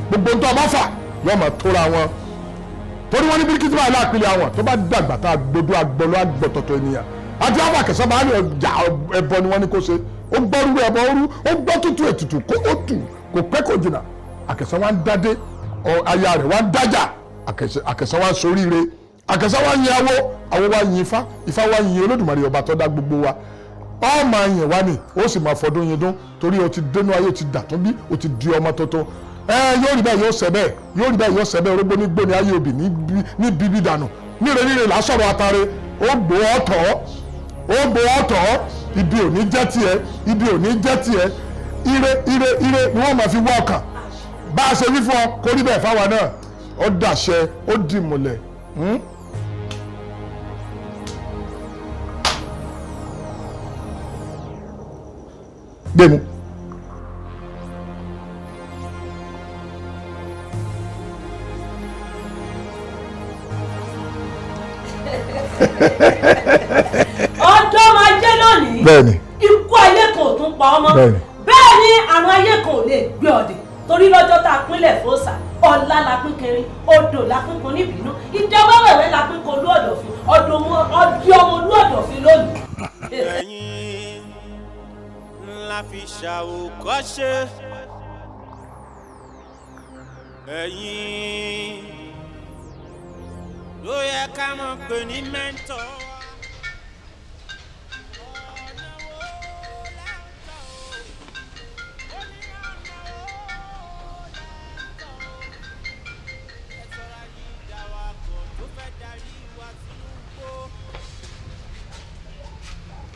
gbogbo ń tọ́ ọba fà yóò máa tóra wọn torí wọn ní bíríkìtì báyìí láàpìlẹ̀ àwọn tó bá dàgbà tá a gbódú agbọ́lọ́ agbọ̀tọ̀tọ̀ ènìyàn àti àbàkẹ́sọ́ bá ní ọjà ẹbọ ni wọ́n ní kó ṣe ó gbọ́ rúru ẹbọ orú ó gbọ́ tútù ètùtù kó ó tù kò pẹ́ kò jìnnà àkẹ́sọ́ wa ń dádé aya rẹ̀ wa ń dájà àkẹ́sọ́ wa ń soríire àkẹ́sọ́ wa ń yin awo wa ń yin ifá wa ń yin olódùmarè ọba tó dá gbogbo wa ọ máa yìn wá ní ó sì máa fọdún yin dún torí o ti dénú ayé o ti dà tún bí o ti di ọmọ tuntun yóò rí bẹ́ẹ̀ yóò ṣẹ bẹ́ẹ̀ yóò rí bẹ́ẹ̀ yóò ṣẹ bẹ́ẹ̀ orógbó ní gbóni ayé òbí ní bíbí dànù níre lásọ̀rọ̀ atare ó gbó ọ̀tọ̀ ibi ò ní jẹ́ tiẹ̀ ibi ò ní jẹ́ tiẹ̀ ire ni wọ́n máa fi wá ọkàn bá a ṣe wí fún ọ kó rí bẹ́ẹ̀ fáwa náà ó dàṣẹ ó dì múlẹ̀. Demu. ọjọ́ máa jẹ́ lónìí. Bẹ́ẹ̀ni. Ikú ayé kan ò tún pa ọmọ. Bẹ́ẹ̀ni. Bẹ́ẹ̀ ni àrùn ayé kan ò lè gbé ọ̀dẹ̀ torí lọ́jọ́ tá a pínlẹ̀ fòsà ọ̀la la pín kẹrin odò la pín kan níbínú ìjọwọ́wẹ̀wẹ̀ la pín kan olú ọ̀dọ̀fin ọdí ọmọ olú ọ̀dọ̀fin lónìí. ẹ̀yin la fi ṣàwòkọ́ṣe ẹ̀yin ló yẹ ká mọ̀ pé ní mẹ́ńtọ̀.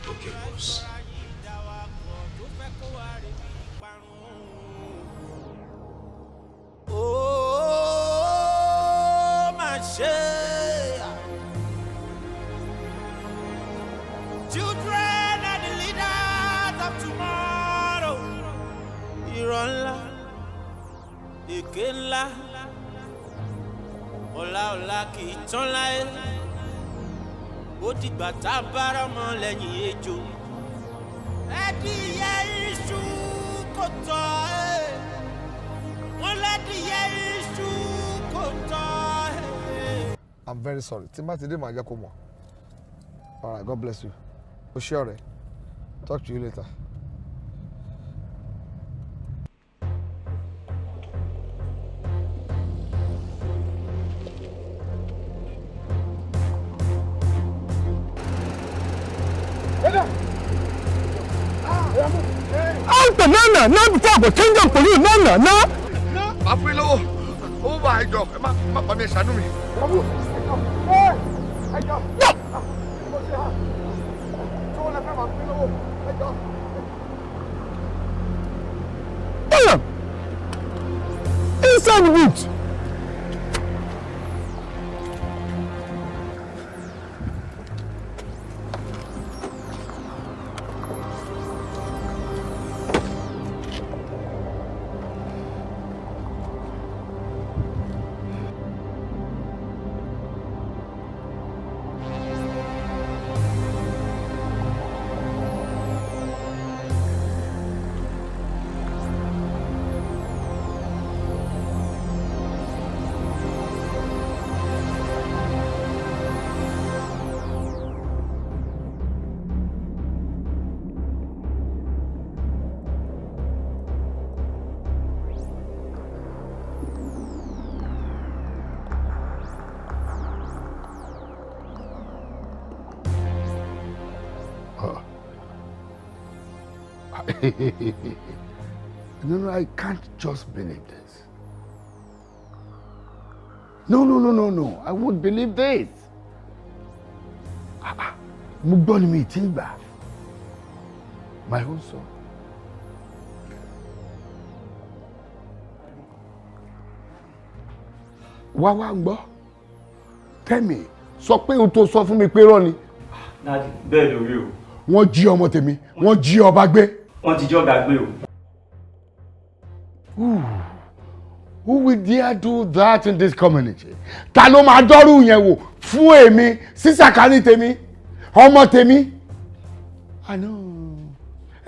Okay, boss. Oh, my share. Children are the leaders of tomorrow. Irọ́ ńlá, èké ńlá, ọ̀la kì í tán láyé. Ó dìgbà tá a bára mọ́ lẹ́yìn ejò. Ẹdìyẹ iṣu kò tọ́ ẹ. Wọ́n lẹ́dìyẹ iṣu kò tọ́ ẹ. I'm very sorry. Tí n bá ti dé màá jẹ́ kó mọ̀. All right, God bless you. O ṣé ọ̀rẹ́. Talk to you later. After Nana, now before I go change up for you, Nana, now. Má fún mi lówó. Owó bá ẹjọ́ ẹ má pa mi ẹ ṣàánú mi. Damn! Inside the boot. No, I can't just believe this. No. I won't believe this. Mo gbọ́ ni mi ti gbà. My own son. Wá ń gbọ́. Tell me, sọ pé o tó sọ fún mi pé rọ́ ni. Daddy, bẹ́ẹ̀ lórí o. Wọ́n jí ọmọ tèmi, wọ́n jí ọba gbé. Wọ́n ti jọ́gà gbé o. Who will dare do that in this community? Ta ló máa dọ́rù yẹn wò fún èmi sísàkánì tèmi ọmọ tèmi?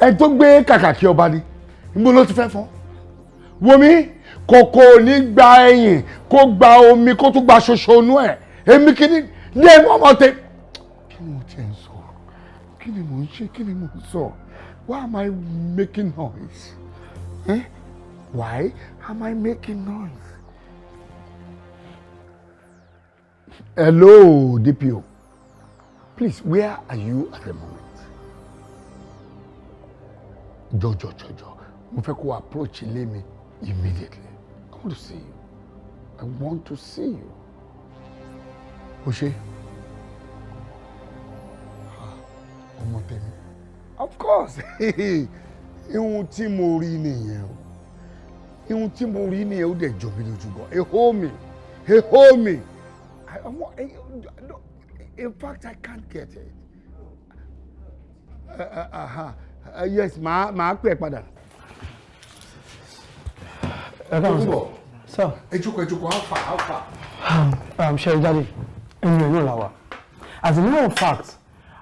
Ẹ tó gbé kàkàkí ọba ni níbo ló ti fẹ́ fọ́n? Wòmí kòkò ní gba ẹyìn kó gba omi kó tún gba ṣoṣo inú ẹ̀ èmi kìíní ní ẹnu ọmọ tèmi. Kí ni mo ti ń sọ? Kí ni mo ń ṣe? Kí ni mo ń sọ? Why am I making noise? Why am I making noise? Hello, DPO. Please, where are you at the moment? Jojo. Mo fẹ́ kó approach ilé mi immediately. I want to see you. I want to see you. Oṣé. Ọmọ tèmi. Of course. Ihun tí mo rí nìyẹn o. Ihun tí mo rí nìyẹn ó dẹ̀ jọ mí lójú gan. He hold me. In fact, I can't get it. Yes, màá pè padà. Sir. Ejoko, how far? Sherry Daddy, ẹnu ẹ̀ náà la wà. As a matter of fact,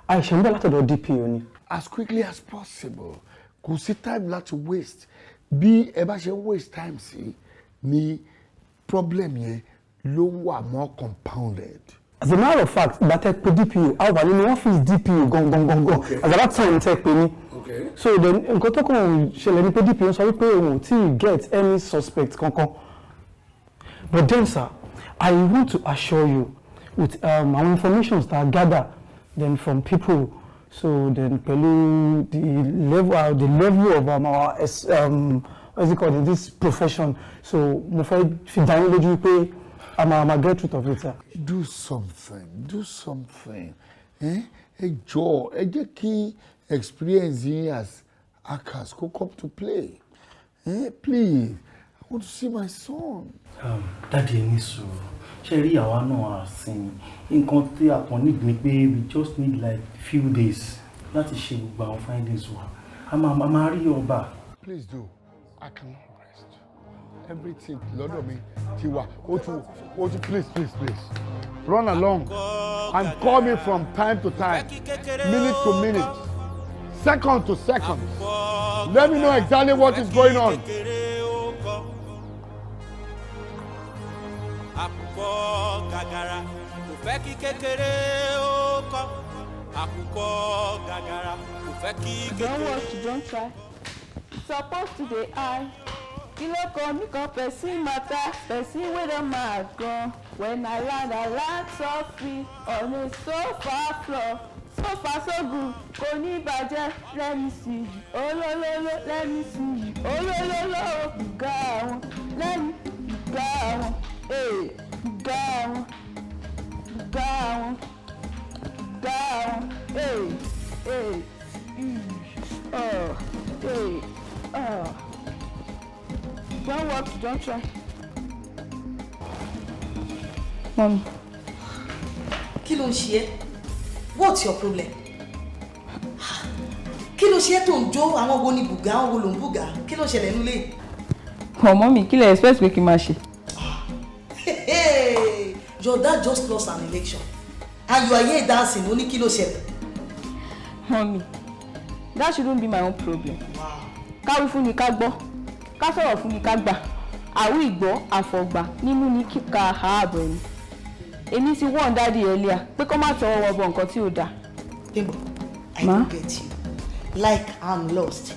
àìṣẹ́ ń bẹ̀ látọ̀dọ̀ DPO ni. As quickly as possible. Kò sí time láti waste. Bí ẹ bá ṣe waste time sí ni problem yẹn ló wà more compounded. As a matter of fact, ìgbà tẹ́ pé DPO, a wà nínú ọ́fíìsì DPO gangan. As at that time tẹ́ pé ní. So then nǹkan tó kàn ṣẹlẹ̀ ní pé DPO sọ wípé òun ò tí ì get any suspect kankan. But then sir, I want to assure you with our information that I gather then from people, so then pẹ̀lú the level of our what's it called in this profession, so mo fẹ́ fi dá yín lójú pé I'm get truth of it sir. Do something. Ẹ jọ̀ọ́ ẹ jẹ́ kí experience yín as actors go come to play. Please, I want to see my son. Daddy ní sùúrù. Ṣé rí àwa náà àsìn nǹkan tí a kàn need ni pé we just need like few days láti ṣe gbogbo àwọn findings wa. A máa rí ọba. Please do. I cannot rest. Everything lọ́dọ̀ mi ti wà. Ó tún please. Run along and call me from time to time, minute to minute, second to second. Let me know exactly what is going on. Àkùkọ gàgàrà kò fẹ́ kí kékeré ó kọ́. Àkùkọ gàgàrà kò fẹ́ kí kékeré. Don't watch, don't try. Suppose to dey eye. Kí ló kọ mí kan person matter, person wey don mad gan. When I land softly on a sofa floor. So far so good, kò ní bàjẹ́, let me see you. Olólóló, let me see you. Olólóló, gbà wọn, let me gbà wọn. Down, don't work, don't try. Mommy. Kí ló ń ṣe ẹ́? What's your problem? Kí ló ṣe ẹ́ tó ń jó àwọn wo ni bùgá, àwọn wo ló ń bùgá? Kí ló ṣẹlẹ̀ nílé? Mommy, kí lẹ expect pé kí n máa ṣe? Hey, your dad just lost an election and you are here dancing. Ó ní kí ló ṣẹlẹ̀? Mommy, that shouldn't be my own problem. Ká wí fún ni ká gbọ́, ká sọ̀rọ̀ fún ni ká gbà. Àwí ìgbọ́ àfọ̀gbà nínú ní kíka ààbọ̀ ẹni. Èmi ti wọ́n dáàdi earlier pé kó má tọwọ́ wọ bọ̀ nǹkan tí ò dáa. Bimbo, I don't get you. Like I'm lost.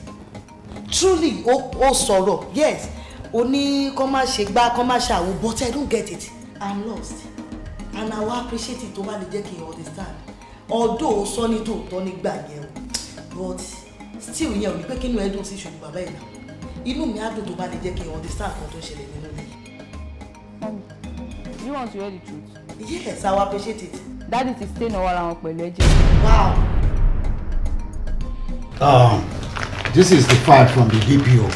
Truly, ó sọ̀rọ̀, yes. Ó ní kó má ṣe gbá, kó má ṣàwò, but I don't get it. I'm lost. And I will appreciate it tó bá lè jẹ́ kí n understand. Although ó sọ ní tòótọ́ nígbà yẹn, but still yẹn ò ní pé kí inú ẹ dùn sí ṣùgbọ́n bàbá ẹ̀ náà inú mi á dùn tó bá lè jẹ́ kí n understand nǹkan tó ń ṣẹlẹ̀ nínú mi. Do you want to hear the truth? Yes, I will appreciate it. Daddy ti stay náà wàrà wọn pẹ̀lú ẹ̀jẹ̀. Wow. This is the file from the DPO.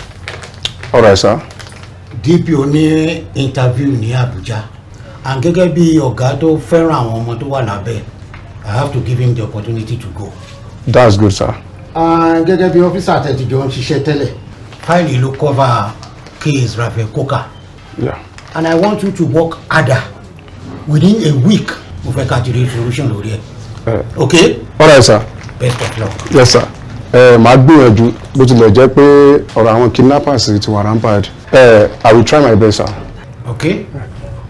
All right, sir. DPO ní interview ní Abuja. And gẹ́gẹ́ bí ọ̀gá tó fẹ́ràn àwọn ọmọ tó wà lábẹ́, I have to give him the opportunity to go. That's good, sir. And gẹ́gẹ́ bí officer àtẹ̀tìjọ́ ń ṣiṣẹ́ tẹ́lẹ̀, file ló cover case Raphael Coker. Yeah. And I want you to work harder. Within a week, mo fẹ́ ká jùlọ solution lórí ẹ̀. Okay? All right, sir. Best of luck. Yes, sir. Màá gbìyànjú bó tilẹ̀ jẹ́ pé ọ̀rọ̀ àwọn kidnappers ti wà rampant. I will try my best, sir. Okay?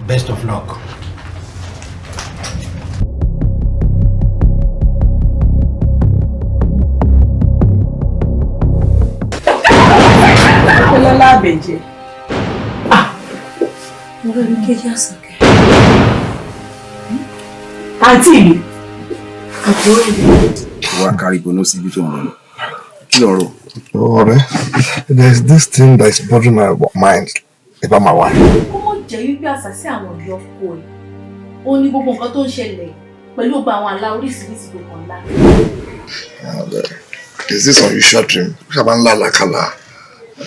Best of luck. Ọlọ́lá àbẹ̀jẹ̀. Mo fẹ́ rí kéjì àsàkẹ́. Àǹtí mi. Àbúrò mi. Wá kárí gbóná síbi tó ń lọ. Kí ló rò? Ọ̀rẹ́, there is this thing that is bothering my mind about my wife. Ó mọ̀ jẹ́ wípé àṣàsí àwọn òbí ọkọ ẹ̀. Ó ní gbogbo nǹkan tó ń ṣẹlẹ̀ pẹ̀lú gbogbo àwọn àlá oríṣiríṣi tó kàn lá. Is this unusual dream? Ṣé àbá ńlá làkàlà?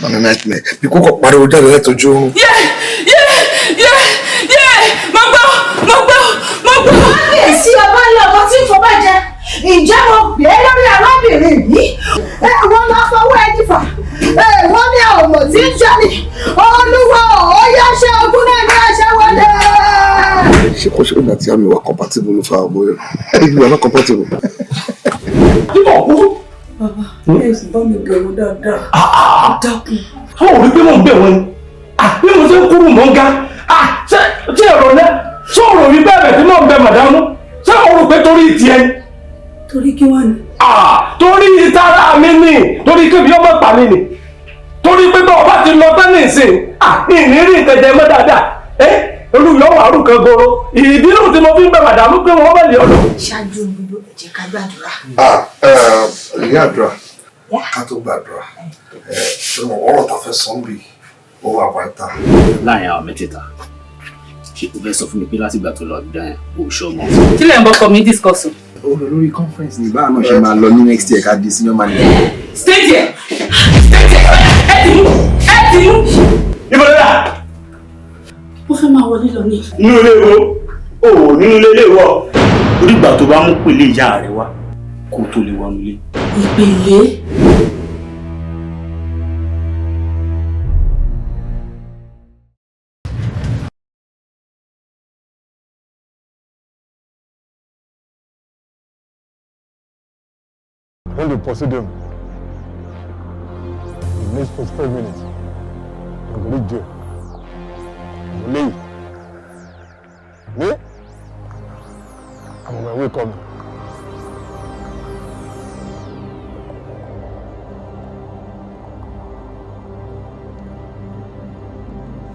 On a nightmare. Bí kókò pariwo jáde látọjú oorun. Kábíyèsí ọba ilé ọmọ tí ń fọba jẹ ǹjẹ́ mo gbé lórí arábìnrin yìí wọ́n máa fọwọ́ ẹni fà wọ́n ní ọmọ tí ń jẹ́ni olúwa ó yá ṣe ogún náà ní ẹṣẹ́ wọlé. Ṣé kò ṣe ó dàtí àmì wà compatible ló fa àbọ̀ yẹn? You are not compatible. Bàbá, ẹ sì bá mi bẹ̀rù dáadáa. Dákun. Àwọn òbí pé mò ń bẹ̀ wọ́n ni. Bí mo ṣe ń kúrú mọ́ ń ga. Ṣé ẹ̀rọ náà? Ṣé o rò wí bẹ́ẹ̀ tí mò ń bẹ màdámù? Ṣé o rò pé torí tiẹ̀ ni? Torí kí wá ni? Torí ìtara mi ni. Torí kébi ọmọ pa mi ni. Torí pé bá ọba ti lọ tán nìsín. Ìnírí ìtẹ̀jẹ̀ mọ́ dáadáa. Olùyọ̀ wà rú kan goro. Ìdí náà tí mo fi ń bẹ màdámù pé wọ́n bẹ̀ lé ọ̀dọ̀. Ṣáájú gbogbo ẹ̀jẹ̀ ká gbàdúrà. Ìyá àdúrà, ká tó gbàdúrà, ọ̀rọ̀ ta fẹ́ sọ ń bì ó wà pátá. Láàrin àwọn mẹ́tẹ̀ẹ̀ta, ṣé o fẹ́ sọ fún mi pé láti ìgbà tó lọ ọ̀dọ̀ yẹn o ṣọ́ mọ́? Kí lẹ̀ ń bọ́ kọ́ mi discuss? Olórí conference ní báà náà ṣe máa lọ ní next year ká di senior manager. Stay there! Ẹ ti mú! Ibo lọ́la? Mo fẹ́ máa wọlé lọ ní. Nínú ilé wo? Nínú ilé wọ. Onígbà tó bá mú pèlè ìyá rẹ wá kó tó lè wọnú ilé. Ìpèlè? When they pursue them, in the next 45 minutes, I'm going to reach there. Leave. Me? I'm on my way coming.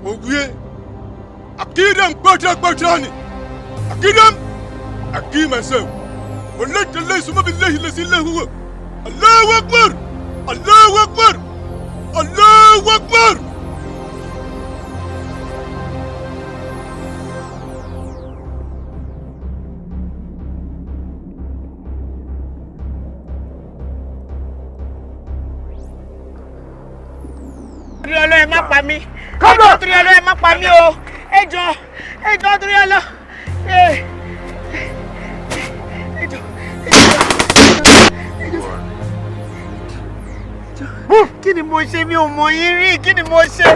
Oguye, akidam gbajani, akidam myself. Wallet Allah suma billahi lazi lahu. Allahu Akbar, Allahu Akbar, Allahu Akbar. Torí Ọlọ́run ẹ má pa mí. Ẹjọ́ torí Ọlọ́run ẹ má pa mí o. Ẹjọ́ torí Ọlọ́run. Kí ni mo ṣe mi ò mọ̀ yín rí? Kí ni mo ṣe?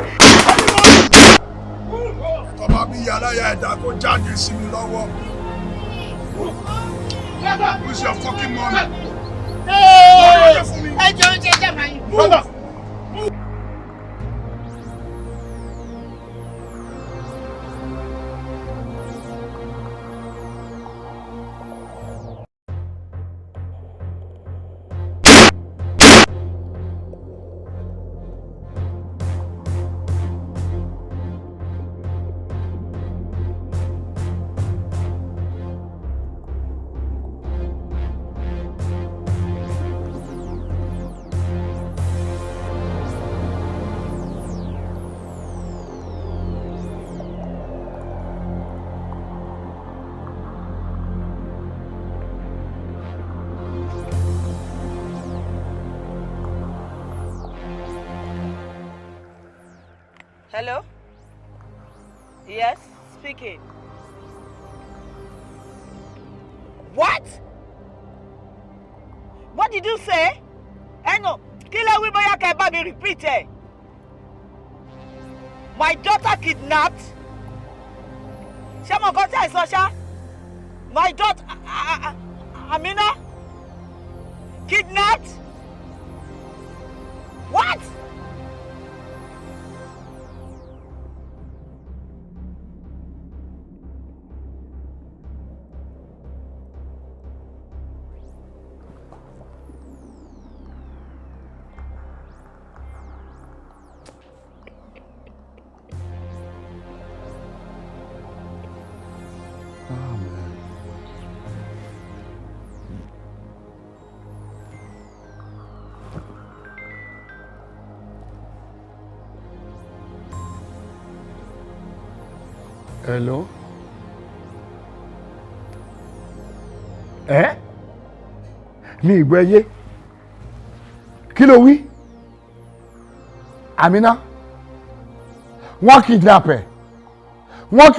Tọ́ba bí yàrá ya ẹ̀dá kó jáde sí mi lọ́wọ́. Who's your fucking mommy? Ẹjọ́ ń ṣe jàmbá yìí. Hello? Yes, speaking. What? What did you say? No. Kila we boya ka ba me repeat it. My daughter kidnapped. Shama go say so sha. My daughter Amina kidnapped. What? Hello? Mi ìgbọ́ ẹyé. Kí ló wí? Amina? Wọ́n kidnap ẹ̀. Wọ́n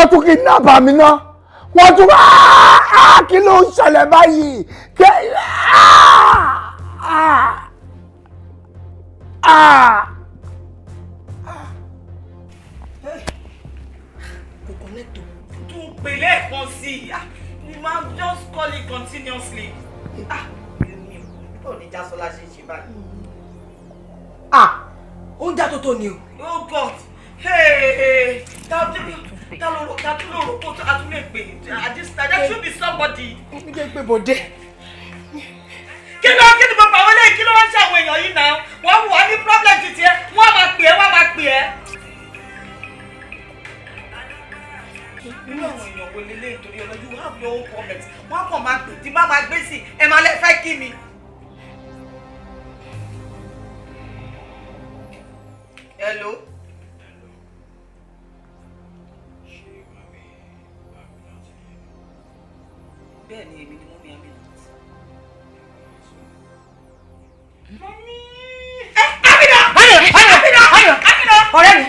tún kidnap Amina. Wọ́n tún kí ló ń ṣẹlẹ̀ báyìí? Just call it continuously. Oh, God. Hey. That should be somebody. Kí ló bàbá wọlé kí ló wá ṣe àwọn èèyàn yìí náà? Wọ́n ní problem títí ẹ, wọ́n máa pè ẹ́. Inú àwọn èèyàn wo lélẹ̀ nítorí ọ̀nà you have your own comments. Wọ́n kàn máa pè tí bá máa gbé sí ẹ máa lẹ fẹ́ kí mi. Hello. Bẹ́ẹ̀ni èmi ni mo mi àmì. Ọ̀rẹ́ mi.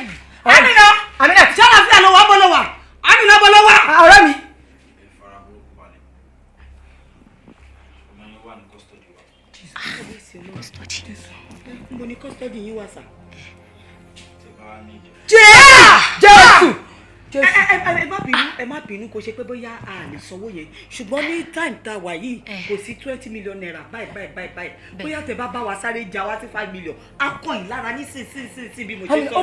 Amina, tí a fi àlọ́ wa bọ́ lọ́wọ́. Amina bọ́ lọ́wọ́. Ọ̀rẹ́ mi. Mo ní custody yín wá sà. Jésù. Ẹ má bínú kò ṣe pé bóyá a lè sanwó yẹn ṣùgbọ́n ní time tá wà yìí kò sí 20 million naira báyìí bóyá tẹ́ bá wa sáré já wá sí 5 million a kàn yín lára ní sí bí mo ṣe sọ.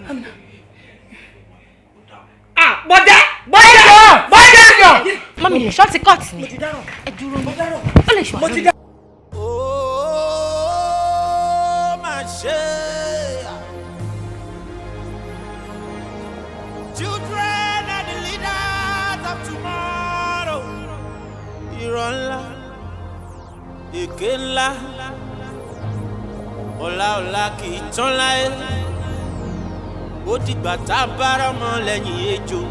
Amina. Bọ́dá. Mọ́mí lè ṣọ́ọ̀tì kọ́ọ̀tì ni. Ẹ dúró ní. Ó lè ṣọ́ àlọ́. Ó máa ṣe. Children are the leaders of tomorrow. Irọ́ ńlá, èké ńlá, ọ̀la kì í tán láyé. Ó dìgbà tá a bára mọ́ lẹ́yìn ejò.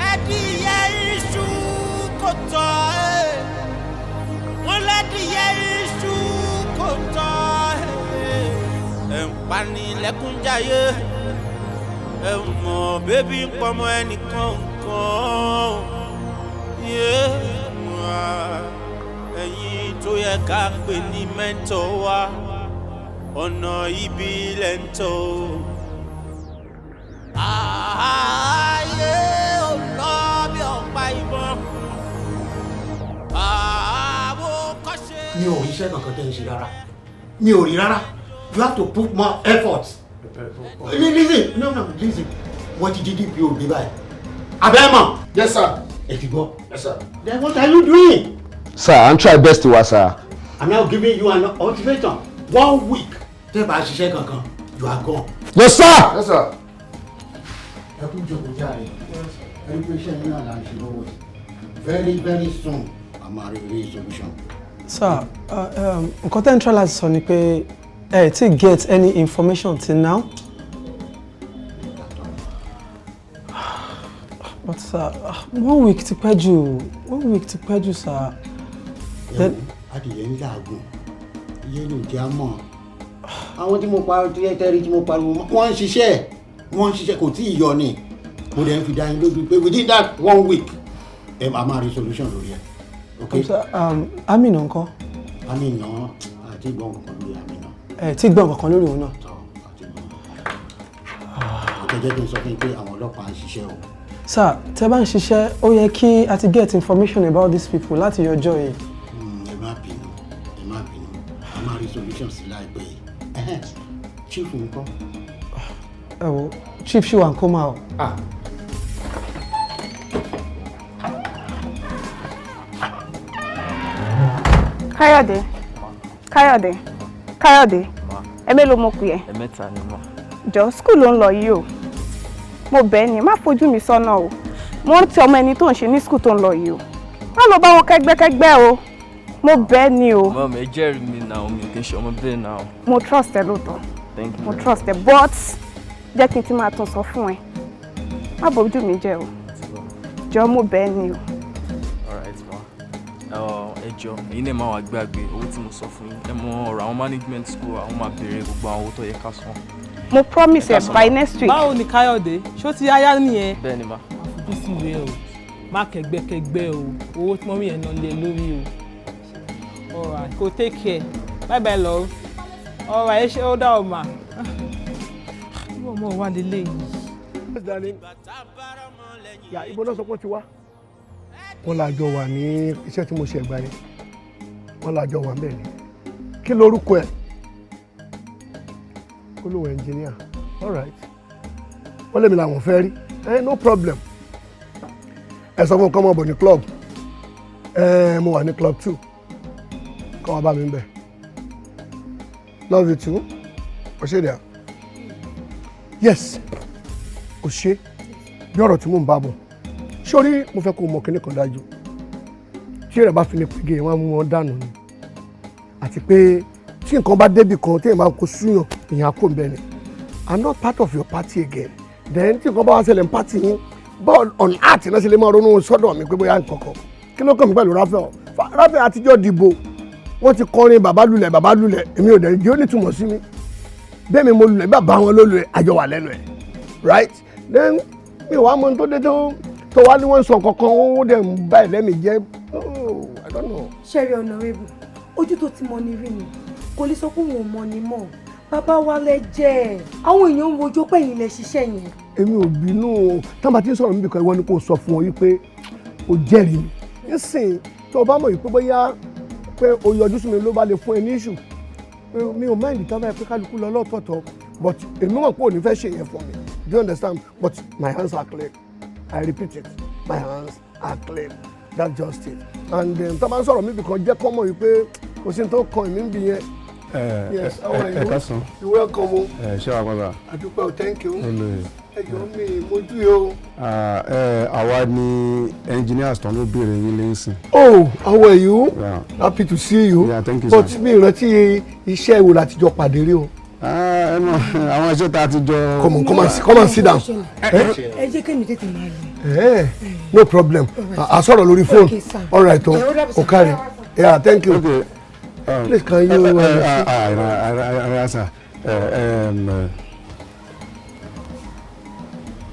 Ẹdìyẹ iṣu kò tọ́ ẹ̀. Wọ́n lẹ́dìyẹ iṣu kò tọ́ ẹ̀. Ẹ̀ ń pani lẹ́kúnjayé. Ẹ mọ̀ bébí ń pọmọ ẹnìkan nǹkan. Ẹ̀yin tó yẹ ká pè ní mẹ́ńtọ̀ wa. Ọ̀nà ibi lẹ́ ń tọ́. Ayé ò lọ bí ọ̀pá ìbọn. Mi ò rí iṣẹ́ kankan tẹ́ ń ṣe rárá. Mi ò rí rárá. You have to put more effort. Listen. What did you do be by? Abema. Yes, sir. Etigo. Yes, sir. Then what are you doing? Sir, I'm trying best to sir. I'm now giving you an ultimatum. 1 week. Tẹ́ bá ṣiṣẹ́ kankan. You are gone. Yes, sir. Yes, sir. Very soon. I'm a real solution. Sir, nǹkan tẹ́ ń try láti sọ ni pé ẹ ti get any information till now. But sir, 1 week ti pẹ́ jù. 1 week ti pẹ́ jù, sir. Adìyẹ ń làágùn Yé ló jẹ́ àmọ́. Àwọn tí mo pariwo tí tẹ́rí tí mo pariwo wọ́n ń ṣiṣẹ́ kò tí ì yọ ni. Mo dẹ̀ ń fi dá yín lójú pé within that 1 week ẹ máa rí solution lórí ẹ̀. Okay. Amina ńkọ́? Amina àti gbọ́n kankan lórí Amina. Tí gbọ́n kankan lórí òun náà. Jẹ́ kí n sọ fún yín pé àwọn ọlọ́pàá ń ṣiṣẹ́ o. Sir, tẹ́ bá ń ṣiṣẹ́ ó yẹ kí a ti get information about these people láti yọjọ́ yìí. Ẹ má bínú a máa rí solution sí láìpẹ́ yìí. Chief ńkọ́? Ẹ wo chief ṣì wà ń kó máa o. Káyọ̀dé ẹ mélòó mo pè ẹ́? Ẹ̀mẹ́ta ni mo. Jọ school ló ń lọ yìí o mo bẹ̀ ẹ́ ní má fojú mi sọ́nà o mo ń ti ọmọ ẹni tó ń ṣe ní school tó ń lọ yìí o má lọ bá wọn kẹ́gbẹ́kẹ́gbẹ́ o mo bẹ̀ ẹ́ ní o. Mom, ẹ jẹ́rìí mi náà mi kì í ṣe ọmọ bẹ́ẹ̀ náà. Mo trust ẹ lóòótọ́. Thank you. Mo trust ẹ but jẹ́ kí n ti máa tún sọ fún ẹ má bójú mi jẹ́ o jọ mo bẹ̀ ẹ́ ní o. Alright ma. Ẹ jọ èyí náà máa wà gbàgbé owó tí mo sọ fún yín ẹ mọ ọ̀rọ̀ àwọn management school àwọn máa béèrè gbogbo àwọn owó tó yẹ ká san. Mo promise ẹ by next week. Báwo ni Káyọ̀dé ṣó ti yáyá nìyẹn? Bẹ́ẹ̀ni ma. Àfojú sí ìwé o má kẹgbẹ́kẹgbẹ́ o owó tí mọ́mí yẹn náà lé lórí o. Alright, go take care. Bye bye love. Alright, ẹ ṣe ó dá o mà. Ìwọ ọmọ wa lélẹ̀ yìí. Yà ibo náà sọ pé ó ti wá. Wọ́n lájọ wà ní iṣẹ́ tí mo ṣe ẹ̀gbá yẹn. Wọ́n lájọ wà bẹ́ẹ̀ ni. Kí lorúkọ ẹ̀? Olówó engineer. All right. Wọ́n lèmi làwọn fẹ́ rí. No problem. Ẹ sọ fún kọ́mọ bọ̀ ní club. Mo wà ní club 2. Kọ́ wa bá mi bẹ̀. Love you too. O ṣe dẹ̀. Yes. O ṣe. Bí ọ̀rọ̀ tí mò ń bá bọ̀. Sórí mo fẹ́ kó mọ kíní kan dájú. Tí èrè bá fi ní pege wọ́n á mú wọn dànù ni. Àti pé tí nǹkan bá débì kan tí èèyàn máa kó súyàn èèyàn kò ń bẹ ni. I'm not part of your party again. Then tí nǹkan bá wá ṣẹlẹ̀ ní party yín but on art náà ṣe lè máa ronú sọ́dọ̀ mi pé bóyá nǹkan kan. Kí ló kàn mí pẹ̀lú Raphael? Raphael àtijọ́ dìbò wọ́n ti kọrin bàbá lulẹ̀ èmi ò dẹ̀ jẹ́ ó ní túmọ̀ sí mi. Bẹ́ẹ̀ mi mo lulẹ̀ bàbá wọn ló lulẹ̀ àjọ wà lẹ́nu ẹ̀ right? Then mi ò wá mọ tó dé tó wá ní wọ́n sọ kankan ó dẹ̀ ń bá ẹ̀lẹ́mì jẹ́ I don't know. Ṣẹ́rí honorable ojú tó ti mọ ní rí ni kò lè sọ pé òun ò mọ ni mọ́ bàbá wa lẹ jẹ́ àwọn èèyàn ń wojú pẹ̀yìn lẹ ṣiṣẹ́ yẹn. Èmi ò bínú tán bá ti ń sọ̀rọ̀ níbi kan ìwọ ni kò sọ fún ọ wípé o jẹ́rìí mi nísìnyí tó o bá mọ̀ wípé bóyá pé o yọjú sí mi ló bá lè fún ẹ ní ìṣù mi ò máìlì tán báyìí pé kálukú lọ lọ́tọ̀ọ̀tọ̀ but èmi mọ̀ pé ò ní fẹ́ ṣe yẹn fún mi do you understand but my hands are clean I repeat it my hands are clean that's just it and tán bá ń sọ̀rọ̀ níbi kan jẹ́ kọ́mọ̀ wípé kò sí ní tó kan èmi ń bì yẹn. Yes, how are you? Káàsán. You welcome o. Ṣé wàá gbọ́dọ̀? Adúpẹ́ o, thank you. Olóyè. Ẹjọ́ mi mojú yìí o. Àwa ni engineers tán ló béèrè yín lẹ́sìn. Oh, how are you? Yeah. Happy to see you. Yeah, thank you, but sir. mi ìrántí iṣẹ́ ìwò láti jọ pàdé rí o. Àwọn iṣẹ́ tá a ti jọ. Come and sit down. Ẹ jẹ́ kémi tètè máa lọ. No problem. A sọ̀rọ̀ lórí phone. Okay, sir. All right o. O kárí. Yeah, thank you. Okay. Please can you.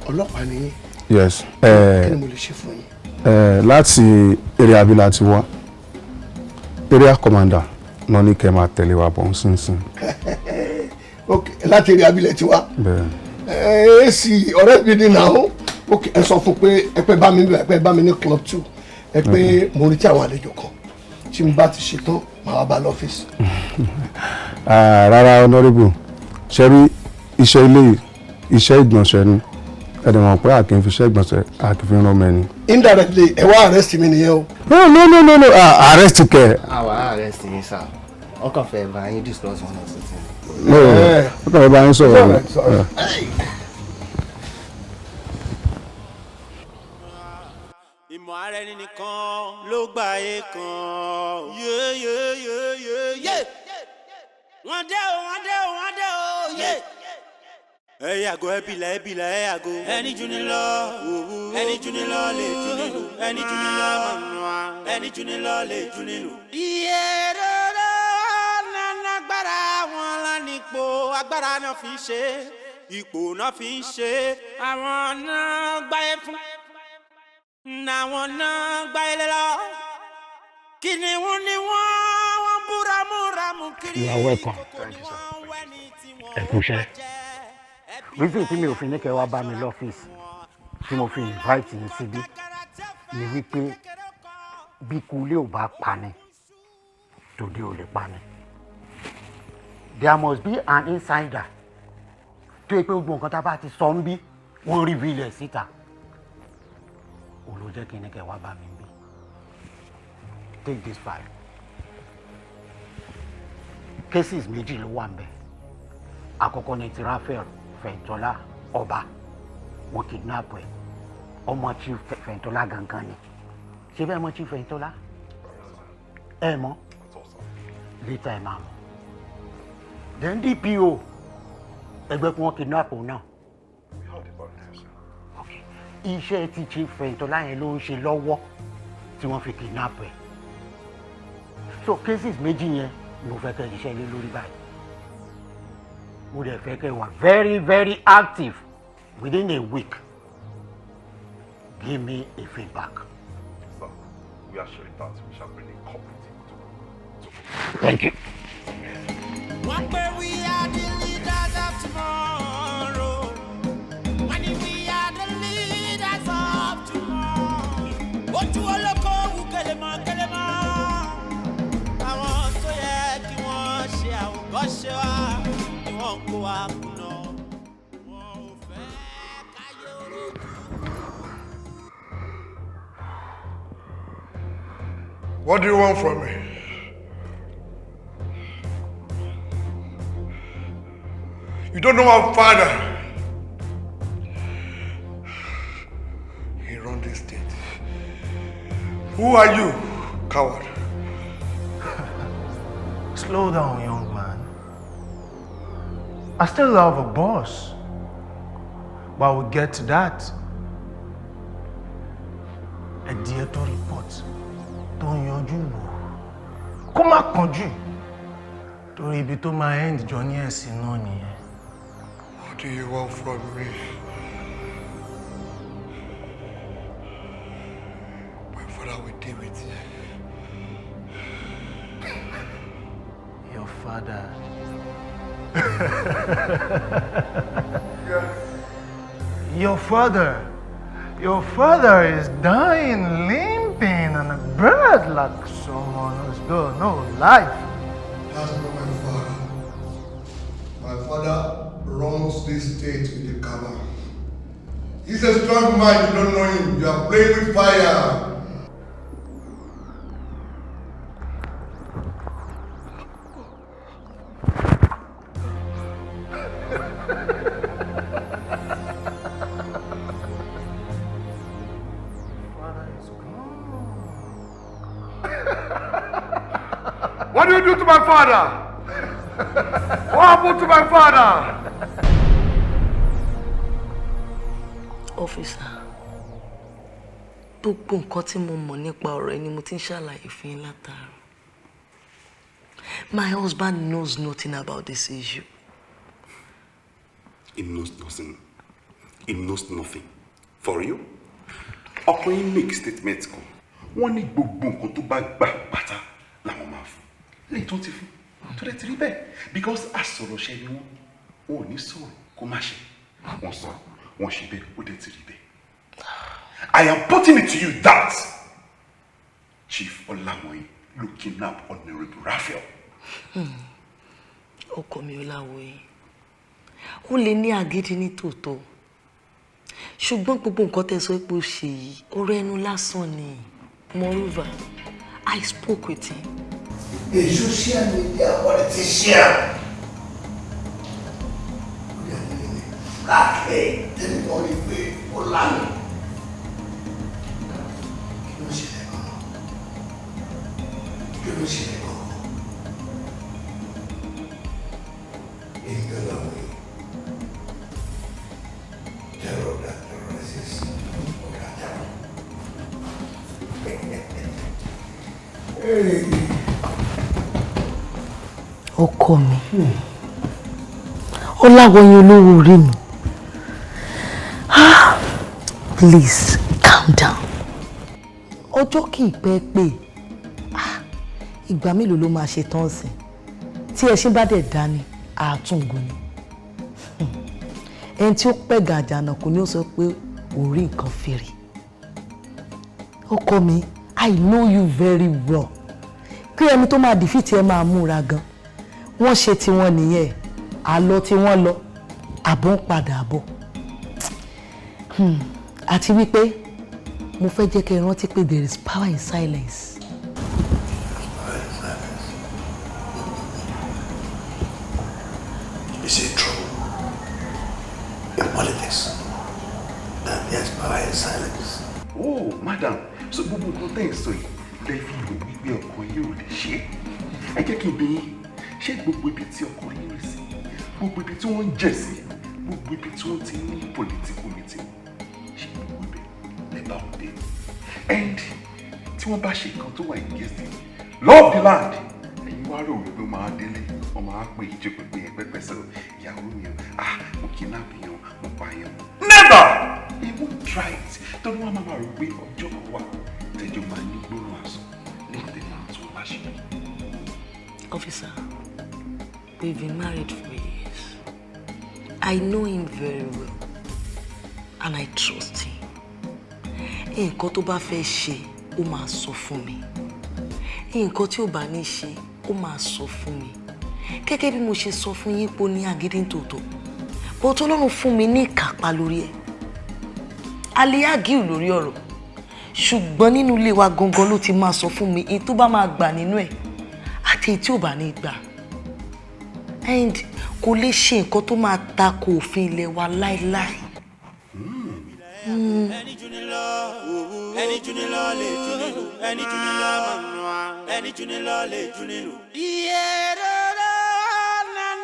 Ọlọ́pàá ni. Yes. Kí ni mo lè ṣe fún yín? Láti area abila ti wá area commander náà ní kẹ́ máa tẹ̀lé wa bọ̀ nísinsìnyí. Okay, láti area abilẹ̀ ti wá. Èsì ọ̀rẹ́ mi ni náà. Okay, ẹ sọ fún pé ẹ pẹ́ bá mi ní club 2 ẹ pé mo retí àwọn àlejò kan tí mo bá ti ṣetán màá wá bá lọ́fíìsì. Rárá honourable ṣe rí iṣẹ́ ilé iṣẹ́ ìgbọ̀nsẹ̀ ni ẹ̀dẹ̀ mọ̀ pé àkín fi iṣẹ́ ìgbọ̀nsẹ̀ àkín fi rán mẹ́ni. Indirectly ẹ wá arrest mi nìyẹn o. No arrest kẹ. Àwa arrest yín sá ọkàn fẹ́ bá yín discuss one or something. No ọkàn fẹ́ bá yín sọ̀rọ̀. Ìmọ̀ ara ẹni nìkan ló gbà é kan. Yé. Wọ́n dé o, yé. Ẹ yàgò ẹ bìlà ẹ yàgò. Ẹni jù ní lọ lè jù nílù. Ẹni jù ní lọ lè jù nílù. Iye rere nana ipò agbára náà fi ń ṣe ipò náà fi ń ṣe àwọn náà gbáyé fún àwọn náà gbáyé lọ kí ni wọ́n búramúramù kiri. You are welcome. Thank you, sir. Ẹ kú iṣẹ́. Reason tí mi ò fi ní kẹ́ wá bá mi lọ́fíìsì tí mo fi invite yín síbí ni wípé bí kulé ò bá pani tòde ò lè pani. There must be an insider tó yẹ pé gbogbo nǹkan tá a bá ti sọ ń bí wọ́n reveal ẹ̀ síta. Òun ló jẹ́ kí ní kẹ́ wá bá mi bí. Take this file. Cases méjì ló wà ń bẹ̀. Àkọ́kọ́ ni ti Raphael Fẹ̀yìntọ́lá ọba wọ́n kidnap ẹ̀ ọmọ Chief Fẹ̀yìntọ́lá gangan ni ṣé bẹ́ẹ̀ mọ̀ Chief Fẹ̀yìntọ́lá ẹ mọ̀ later ẹ máa mọ̀ then DPO ẹgbẹ́ kí wọ́n kidnap òun náà iṣẹ́ tí Chief Fẹ̀yìntọ́lá yẹn ló ń ṣe lọ́wọ́ tí wọ́n fi kidnap ẹ̀ so cases méjì yẹn ni mo fẹ́ kẹ́ ṣiṣẹ́ lé lórí báyìí. Mo dẹ̀ fẹ́ kẹ́ wà very very active within a week. Give me a feedback. Sir, we are sure that we shall bring a cooperative to. Thank you. One day we are the leaders of tomorrow. When we are the leaders of tomorrow. Ojú olóko wù kẹlẹmọ. Àwọn tó yẹ kí wọ́n ṣe àwòkọ́ṣe wa. What do you want from me? You don't know my father. He runs this state. Who are you, coward? Slow down, young man. I still have a boss. But we'll get to that. A dear to report. Don't yọjú wò. Kó má kánjú. Torí ibi tó máa end journey ẹ̀sìn náà nìyẹn. What do you want from me? My father will deal with you. Your father. Your father is dying, limping on a bed like someone who's got no life. That's not my father. My father runs this state with the cover. He's a strong man, you don't know him. You are playing with fire. What do you do to my father? What happened to my father? Officer, gbogbo nǹkan tí mo mọ̀ nípa ọ̀rọ̀ ẹni mo ti ń ṣàlàyé fún yín látàárọ̀. My husband knows nothing about this issue. He knows nothing. He knows nothing. For you? Ọkọ yín make statement kan. Wọ́n ní gbogbo nǹkan tó bá gbà pátá làwọn máa fún. Lẹ́yìn tó ti fún. Tó dẹ̀ ti rí bẹ́ẹ̀. Because àsọ̀rọ̀ ṣẹ́ ni wọ́n ò ní sọ̀rọ̀ kó má ṣe. Wọ́n sọ, wọ́n ṣe bẹ́ẹ̀, ó dẹ̀ ti rí bẹ́ẹ̀. I am putting it to you that Chief Olamoyin ló kidnap Honorable Raphael. Ọkọ mi Ọláwòye, ó lè ní àgídí ní tòótọ́. Ṣùgbọ́n gbogbo nǹkan tẹ́ sọ pé ó ṣe yìí, ọ̀rọ̀ ẹnu lásán ni. Moreover, I spoke with him. A social media politician. Blackhead, anybody pay for land. Kí ló ṣẹlẹ̀ gan-an? Interrogation. Terror that terrorizes. Ọkọ mi, Ọláwọ̀yìn olówó orí mi. Please calm down. Ọjọ́ kì í pẹ́ pé ìgbà mélòó ló máa ṣe tán sí tí ẹṣin bá dẹ̀ dání àtúngò ni. Ẹni tí ó pẹ́ gàjànà kò ní ó sọ pé orí nǹkan fèrè. Ọkọ mi, I know you very well. Pé ẹni tó máa defeat ẹ máa múra gan. Wọ́n ṣe tiwọn nìyẹn. Àlọ tí wọ́n lọ, àbọ̀ ń padà bọ̀. Àti wípé mo fẹ́ jẹ́ kẹ́ ẹ rántí pé there is power in silence. Is it true in politics that there's power in silence? Oh, madam, so gbogbo nǹkan tẹ́ ẹ̀ sọ yìí lè fi hàn wípé ọkọ yìí ò lè ṣe é. Ẹ jẹ́ kí n bi yín, ṣé gbogbo ibi tí ọkọ yìí rìn sí, gbogbo ibi tí wọ́n ń jẹ̀ sí, gbogbo ibi tí wọ́n ti ní political meeting, ṣé gbogbo ibẹ̀ lè bá wọn dé? And tí wọ́n bá ṣe nǹkan tó wà against it, law of the land, ẹ̀yin wá rò wípé ó máa délé, wọ́n máa pè é jẹ́ pé ẹgbẹ́ sọ ìyàwó mi o, mo kidnap yẹn o, mo pa yẹn o. Never! He won't try it. Torí wọ́n máa rò pé ọjọ́ kan wà tẹ́jọ́ máa ní gbóòórùn àṣọ nígbà náà tó bá ṣe. Officer, we've been married for years. I know him very well and I trust him. Nǹkan tó bá fẹ́ ṣe, ó máa sọ fún mi. Nǹkan tí ó bá ní ṣe, ó máa sọ fún mi. Gẹ́gẹ́ bí mo ṣe sọ fún yín pé ó ní agídí tòótọ́. Bó tó lọ́rùn fún mi ní ìkápá lórí ẹ̀. Aliagiu lórí ọ̀rọ̀. Ṣùgbọ́n nínú ilé wa gangan ló ti máa sọ fún mi èyí tó bá máa gbà nínú ẹ̀ àti èyí tí ò bá ní gbà. And kò lè ṣe nǹkan tó máa tako òfin ilé wa láéláé. Ẹni jù ní lọ, ẹni jù ní lọ lè jù nínú, ẹni jù ní lọ mọ̀nà, ẹni jù ní lọ lè jù nínú. Iye rere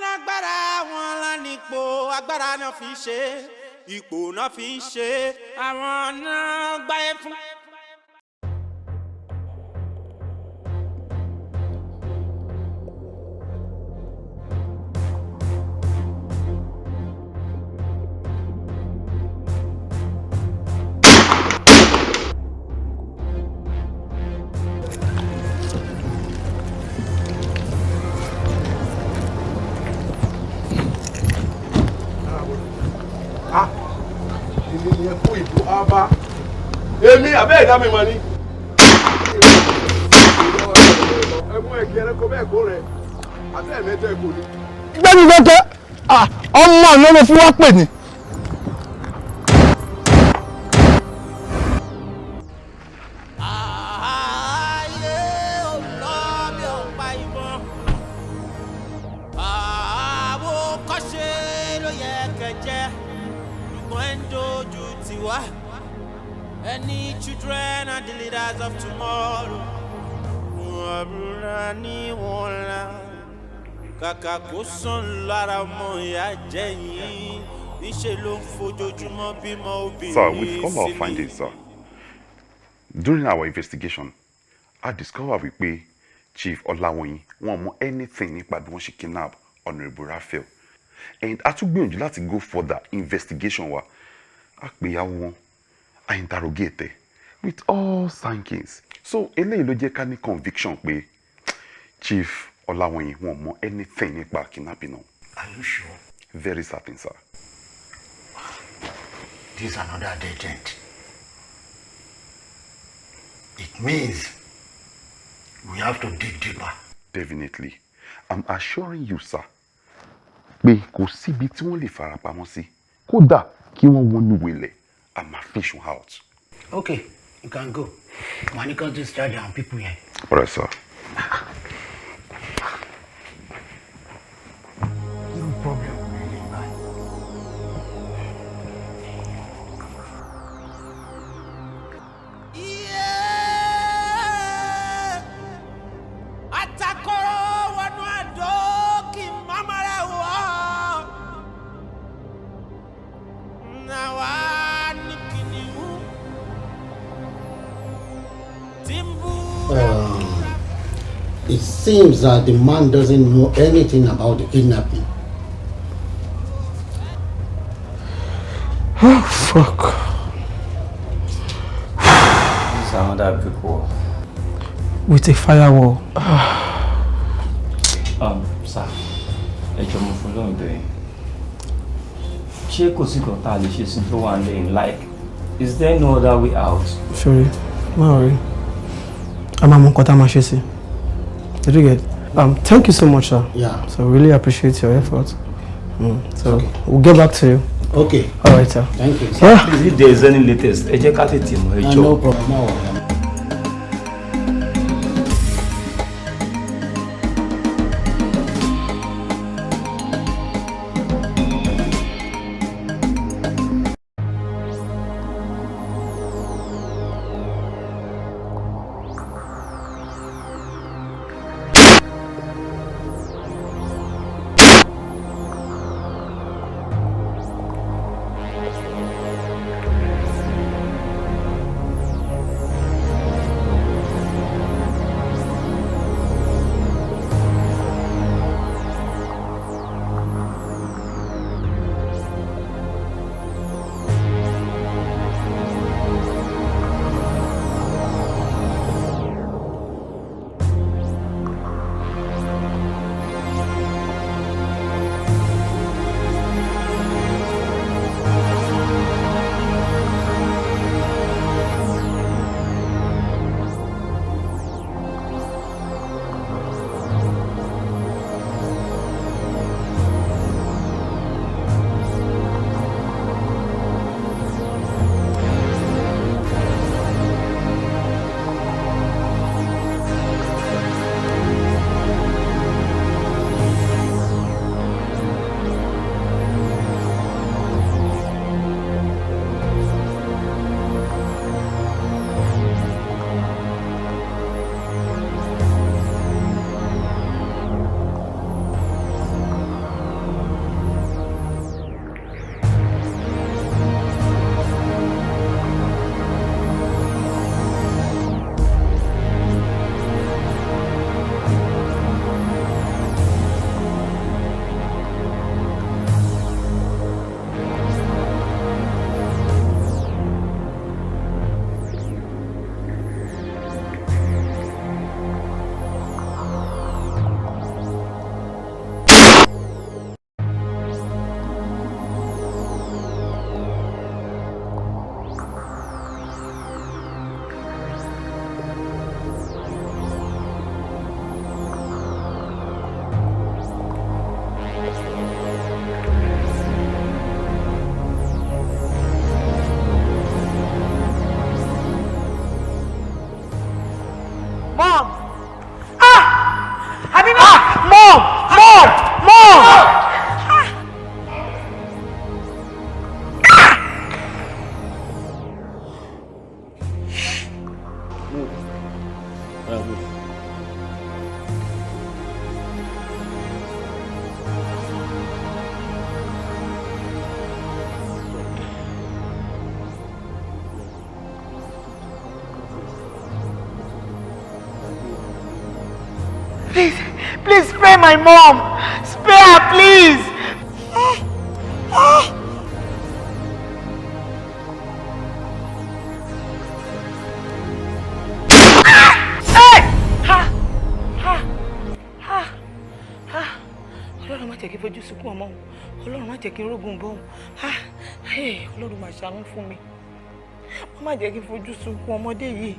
lágbára wọn lánìpọ̀, agbára náà fi ṣe, ipò náà fi ṣe, àwọn náà gbáyé fún. Ènìyàn fún ìbò àbá. Èmi àbẹ́ ìdá mi mọ̀ ni. Ẹmú ẹ̀kí ẹranko bẹ́ẹ̀ kó rẹ̀. Àbẹ́ ẹ̀mẹ́tọ́ ẹ̀kọ́ ni. Gbẹ́ni lọ́tọ́, ọmọ àná ló fún wa pè ní. Ayé ò lọ bí ọ̀pá ìbọn. Àwòkọ́ṣe ló yẹ kẹjẹ. Any children are the leaders of tomorrow. Kàkà kó sàn lára ọmọ ìyá jẹ́yìn, níṣẹ́ ló ń fojoojúmọ́ bímọ obìnrin. Sir, with all our findings, sir, during our investigation, I discovered wípé Chief Ọláwọ̀yìn wọn mọ anything nípa bí wọ́n ṣe kidnap Honorable Raphael. And a tún gbìyànjú láti go further investigation wa. A pè ìyàwó wọn, a interrogate with all sinkings. So eléyìí ló jẹ́ ká ní conviction pé Chief Ọláwọ̀yìn wọn mọ anything nípa kidnapping náà. Are you sure? Very certain, sir. This is another dead end. It means we have to dig deeper. Definitely. I'm assuring you, sir, pé kò síbi tí wọ́n lè fara pamọ́ sí. Kódà kí wọ́n wọnú wẹlẹ̀, I'm a fish out. Okay, you can go. Monica discharge our people here. All right, sir. No problem. It seems that the man doesn't know anything about the kidnapping. Fuck. This is another brick wall. With a firewall. Sir, ẹ jọ̀ọ́ mo fún lóhùn bẹ́ẹ̀. Ṣé kò sí kan tá a lè ṣe sí tó wà lẹ́yìn? Like, is there no other way out? Sorry, don't worry. I'm a Mokota Mashesi. Did you get? Thank you so much, sir. Yeah. So really appreciate your effort. So okay. We'll get back to you. Okay. All right, sir. Thank you. Sir. Yeah. Please, if there is any latest, ẹ jẹ́ ká tètè mọ̀ ẹ jọ̀ọ́. No problem. No worry. Please spare my mom. Spare her, please. Ọlọ́run má jẹ́ kí n fojú sunkún ọmọ òun. Ọlọ́run má jẹ́ kí n rógun bọ́ òun. Ọlọ́run má ṣàánú fún mi. Má jẹ́ kí n fojú sunkún ọmọdé yìí.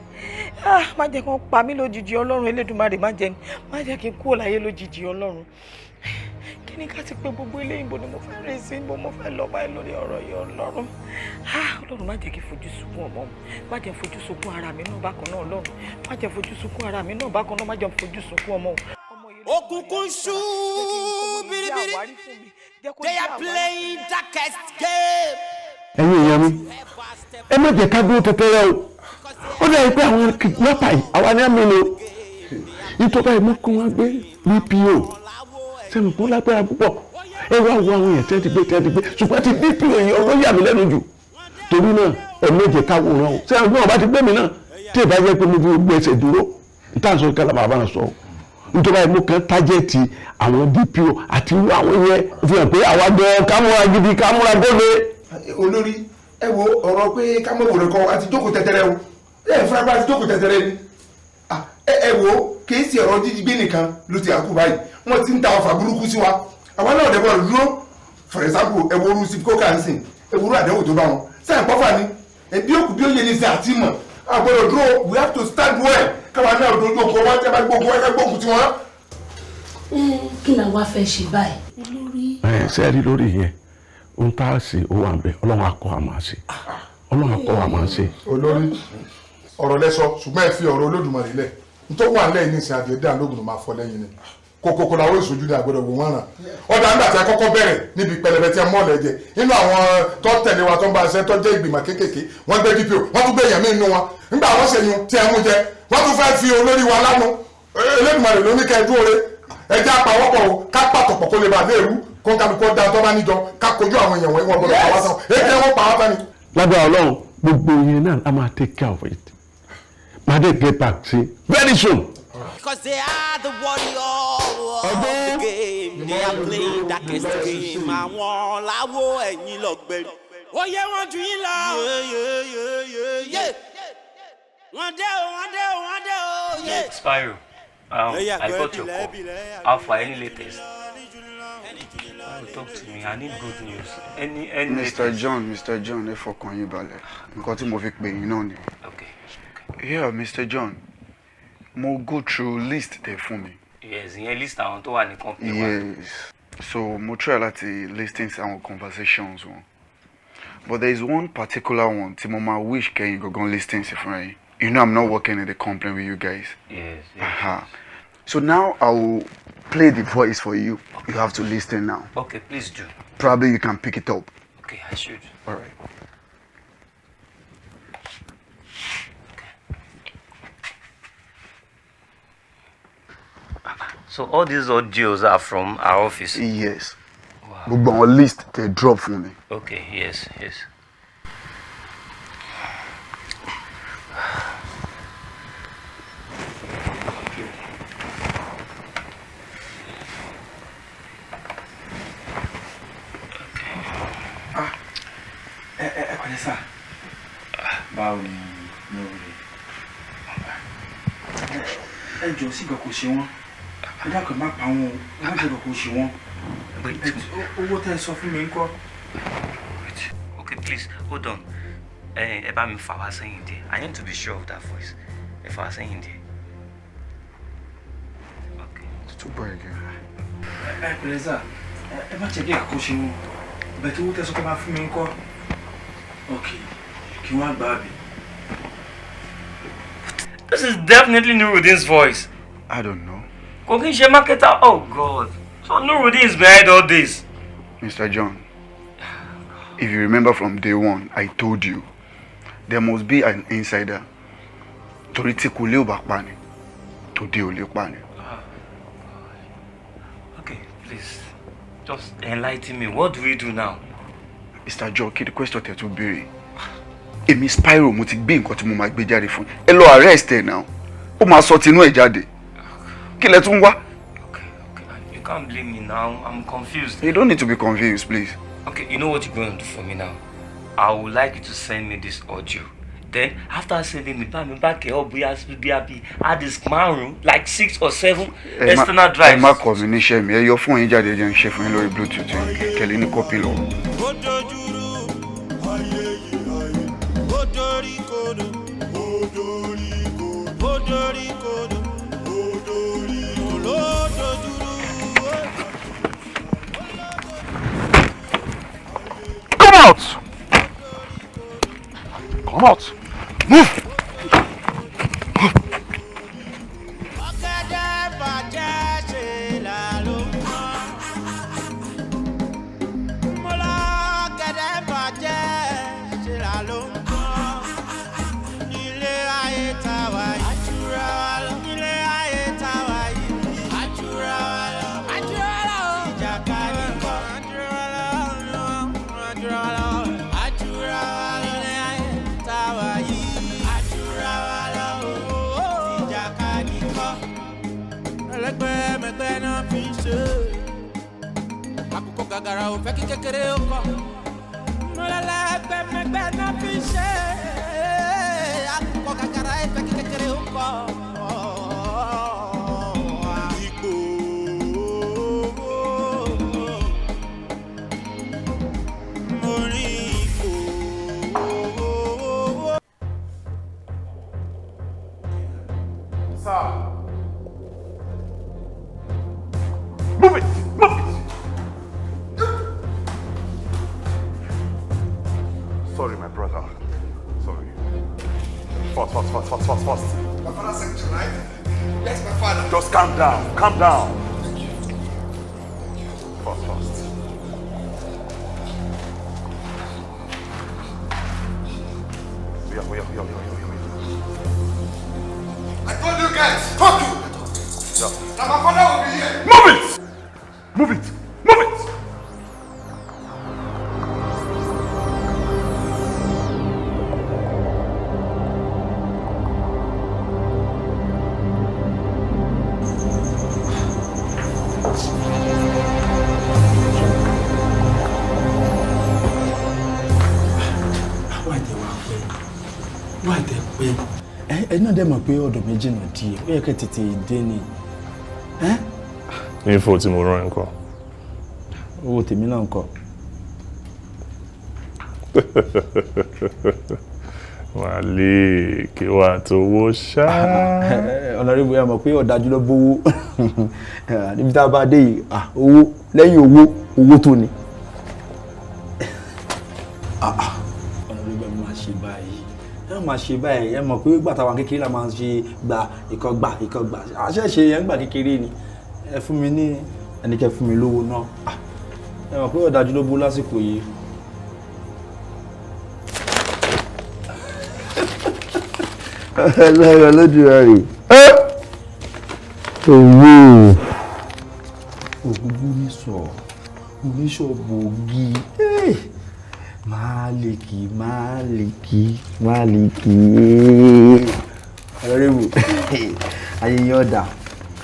Má jẹ́ kí wọ́n pa mí lójijì Ọlọ́run Elédùmarè má jẹ́ kí n kúrò láyé lójijì Ọlọ́run. Kí ni ká ti pé gbogbo eléyìí bó ni mo fẹ́ rìn sí bó mo fẹ́ lọ báyìí lórí ọ̀rọ̀ yìí Ọlọ́run. Ọlọ́run má jẹ́ kí n fojú sunkún ọmọ mi. Má jẹ́ fojú sunkún ara mi náà bákan náà Ọlọ́run. Má jẹ́ fojú sunkún ara mi náà bákan náà má jẹ́ fojú sunkún ọmọ mi. Òkùnkùn ṣú biribiri. They are playing darkest game. Ẹ̀yin èèyàn mi ẹ má jẹ́ ká dúró tẹ́tẹ́rẹ́ o ó dàbí pé àwọn kidnapper yìí àwa ní àmì ni o nítorí báyìí mú kí wọ́n gbé DPO sẹ́mi kún lágbára púpọ̀ ẹ wá wo àwọn èèyàn tẹ́tí gbé ṣùgbọ́n ti DPO yìí ọ̀rọ̀ yà mí lẹ́nu jù torí náà ẹ má jẹ́ ká wòran o sẹ́mi kún ọba ti gbé mi náà tí ì bá jẹ́ pé mo fi gbé ẹsẹ̀ dúró níta sọ kálá bàbá náà sọ nítorí báyìí mú kan tájẹ́ẹ̀tì àwọn DPO àti irú àwọn yẹn fi hàn pé àwa gan kámúra gidi kámúra gbọ́dọ̀. Olórí ẹ wo ọ̀rọ̀ pé ká mọ̀ wòrán kọ́ àti jókòó tẹ́tẹ́rẹ́ o ẹ fúnra bá àti jókòó tẹ́tẹ́rẹ́ ni ẹ wo kì í ṣe ọ̀rọ̀ jíjígbé nìkan ló ti àkú báyìí wọ́n ti ń ta ọfà burúkú sí wa àwọn náà dẹ́gbọ́n dúró for example ẹ wo orú sí kókà ń sìn ẹ wo orú àdéhùn tó bá wọn sẹ́yìn pọ́fà ni ẹbí òkú bí ó yẹ ní sí àti mọ̀ àgbọ̀dọ̀ dúró we have to stand well káwa náà dojú ọkọ̀ wọn tẹ́ bá gbógun wọn kẹ́ gbógun tí wọ́n. kí la wá fẹ́ ṣe báyìí lórí. ṣe rí lórí yẹn ohun tá a ṣe ó wà ń bẹ ọlọ́run akọ àmọ́ ṣe ọlọ́run akọ àmọ́ ṣe. olórí ọ̀rọ̀ lẹ́sọ ṣùgbọ́n ẹ fi ọ̀rọ̀ Olódùmarè lẹ̀ nítorí wà lẹ́yìn ní ìsìn àbẹ̀dẹ́ àlógún ló máa fọ́ lẹ́yìn ni kòkòkò làwọn ìṣojú ní àgbẹ̀dọ̀ wò wọ́n ràn ọ̀dà nígbà tí a kọ́kọ́ bẹ̀rẹ̀ níbi pẹlẹbẹ tí a mọ́ ọ̀lẹ́ jẹ nínú àwọn tó tẹ̀lé wa tó ń bá aṣẹ́ tó jẹ́ ìgbìmọ̀ kéékèèké wọ́n gbé DPO wọ́n tún gbé èèyàn míì nínú wọn nígbà wọ́n ṣèyún tí ẹ mú jẹ wọ́n tún fẹ́ fi olórí wa lánàá Elédùmarè ló ní kẹjú oore ẹjẹ́ apàwọ́pọ̀ o ká pàtọ̀pọ̀ kó lè bá léèrú kó ń kálukọ́ da tó bá níjọ ká kojú àwọn èèyàn wọ́n gbọ́dọ̀ pa wá tán èké wọ́n pa wá tán ni. lágbára ọlọ́run gbogbo yẹn náà a máa take care of it máa dé get back sí very soon. Because they are the warriors of the game. They are playing darkest game. Àwọn làwọ̀ ẹ̀yìn lọ́gbẹ̀rì. Ó yẹ wọ́n ju yín lọ. Wọ́n dé o. Spyro, I got your call. How far? Any latest? Talk to me. I need good news. Any Mr. John, ẹ fọkàn yín balẹ̀. Nǹkan tí mo fi pè yín náà ni. Okay. Yeah, Mr. John. Mo go through list there for me. Yes, ìyẹn list àwọn tó wà ní company. Yes. So mo try láti listen to our conversations one. But there is one particular one tí mo máa wish kẹ́yìn gangan listen sí fún yín. You know I'm not working in the company with you guys. Yes. So now I will play the voice for you. You have to listen now. Okay, please do. Probably you can pick it up. Okay, I should. All right. So all these audios are from our office? Yes. Gbogbo àwọn list they drop for me. Okay, yes. Kọ́lé sá. Báwo ni mo rí? Ẹ jọ sí ìgbà kò ṣe wọ́n. Ẹ dákun má pa wọn o. Ẹ má jẹ́ ìgbà kò ṣe wọ́n. Owó tẹ́ ẹ sọ fún mi ńkọ́. Okay, please, hold on. Ẹ bá mi fà wá sẹ́yìn díẹ̀. I need to be sure of that voice. Ẹ fà wá sẹ́yìn díẹ̀. Okay. Tó bọ̀ ẹ̀gẹ́. Ẹ pẹ̀lẹ́ sá. Ẹ má jẹ́ kí ìgbà kò ṣe wọ́n. Bẹ̀tẹ̀ owó tẹ́ ẹ sọ pé máa fún mi ńkọ́. Okay. Kí wọ́n gbà bí. This is definitely Nuruddin's voice. I don't know. Kò kí n ṣe marketer. Oh God. So Nuruddin is behind all this. Mr. John, if you remember from day one, I told you there must be an insider. Torí tí kò lè ò bá pa ni, tòde ò lè pa ni. Okay, please, just enlighten me. What do we do now? Mr. John, kí ni question tẹ̀ tó béèrè? Èmi Spyro mo ti gbé nǹkan tí mo máa gbé jáde fún. Ẹ lọ arrest ẹ now. Ó máa sọ tinú ẹ̀ jáde. Kí lẹ tún wá? You can't blame me now. I'm confused. You don't need to be confused, please. Okay, you know what you're going to do for me now? I would like you to send me this audio. Then, after sending me back, add this like 6 or 7 external drives. Ẹ má kọ̀ mí níṣẹ́ mi. Ẹ yọ fún yín jáde jẹ́ ń ṣe fún yín lórí Bluetooth. Kẹ̀lé ní copy lọ. Come out! Come out! Move! Gàgàrà ò fẹ́ kí kékeré ó kọ́ Move it! Move it! Sorry, my brother. Sorry. Fast. My father said to right? Yes, my father. Just calm down. Calm down. Fast. Yeah. I told you guys, fuck you. Yeah. Now my father will be here. Move it! Move it! Move it! ẹ náà dẹ̀ mọ̀ pé ọ̀dọ̀ méjì náà díẹ̀ ó yẹ kẹ́ tètè dé ni. info tí mo rán ẹ ńkọ́. owó tèmi náà ńkọ́. wà lè kí wà tó wó ṣá. ọ̀nàrẹ́bù yà mọ̀ pé ọ̀dájú ló bówó níbi tá a bá dé yìí owó lẹ́yìn owó tó ni. ọ̀nàrẹ́bù ẹ máa ṣe báyìí ẹ máa ṣe báyìí ẹ mọ̀ pé ìgbà táwọn kékeré la máa ṣe gba ìkọgbà àṣẹṣe yẹn gbà kékeré ni ẹ fún mi ní ẹnikẹ́ fún mi lówó náà ẹ mọ̀ pé ọ̀dájú ló bó lásìkò yìí. ẹlẹ́rọ lójú rẹ̀ owó ògúngún ní sọ oníṣọ́bògì máàlìkì ọ̀rẹ́rẹ́wò ayẹyẹ ọ̀dà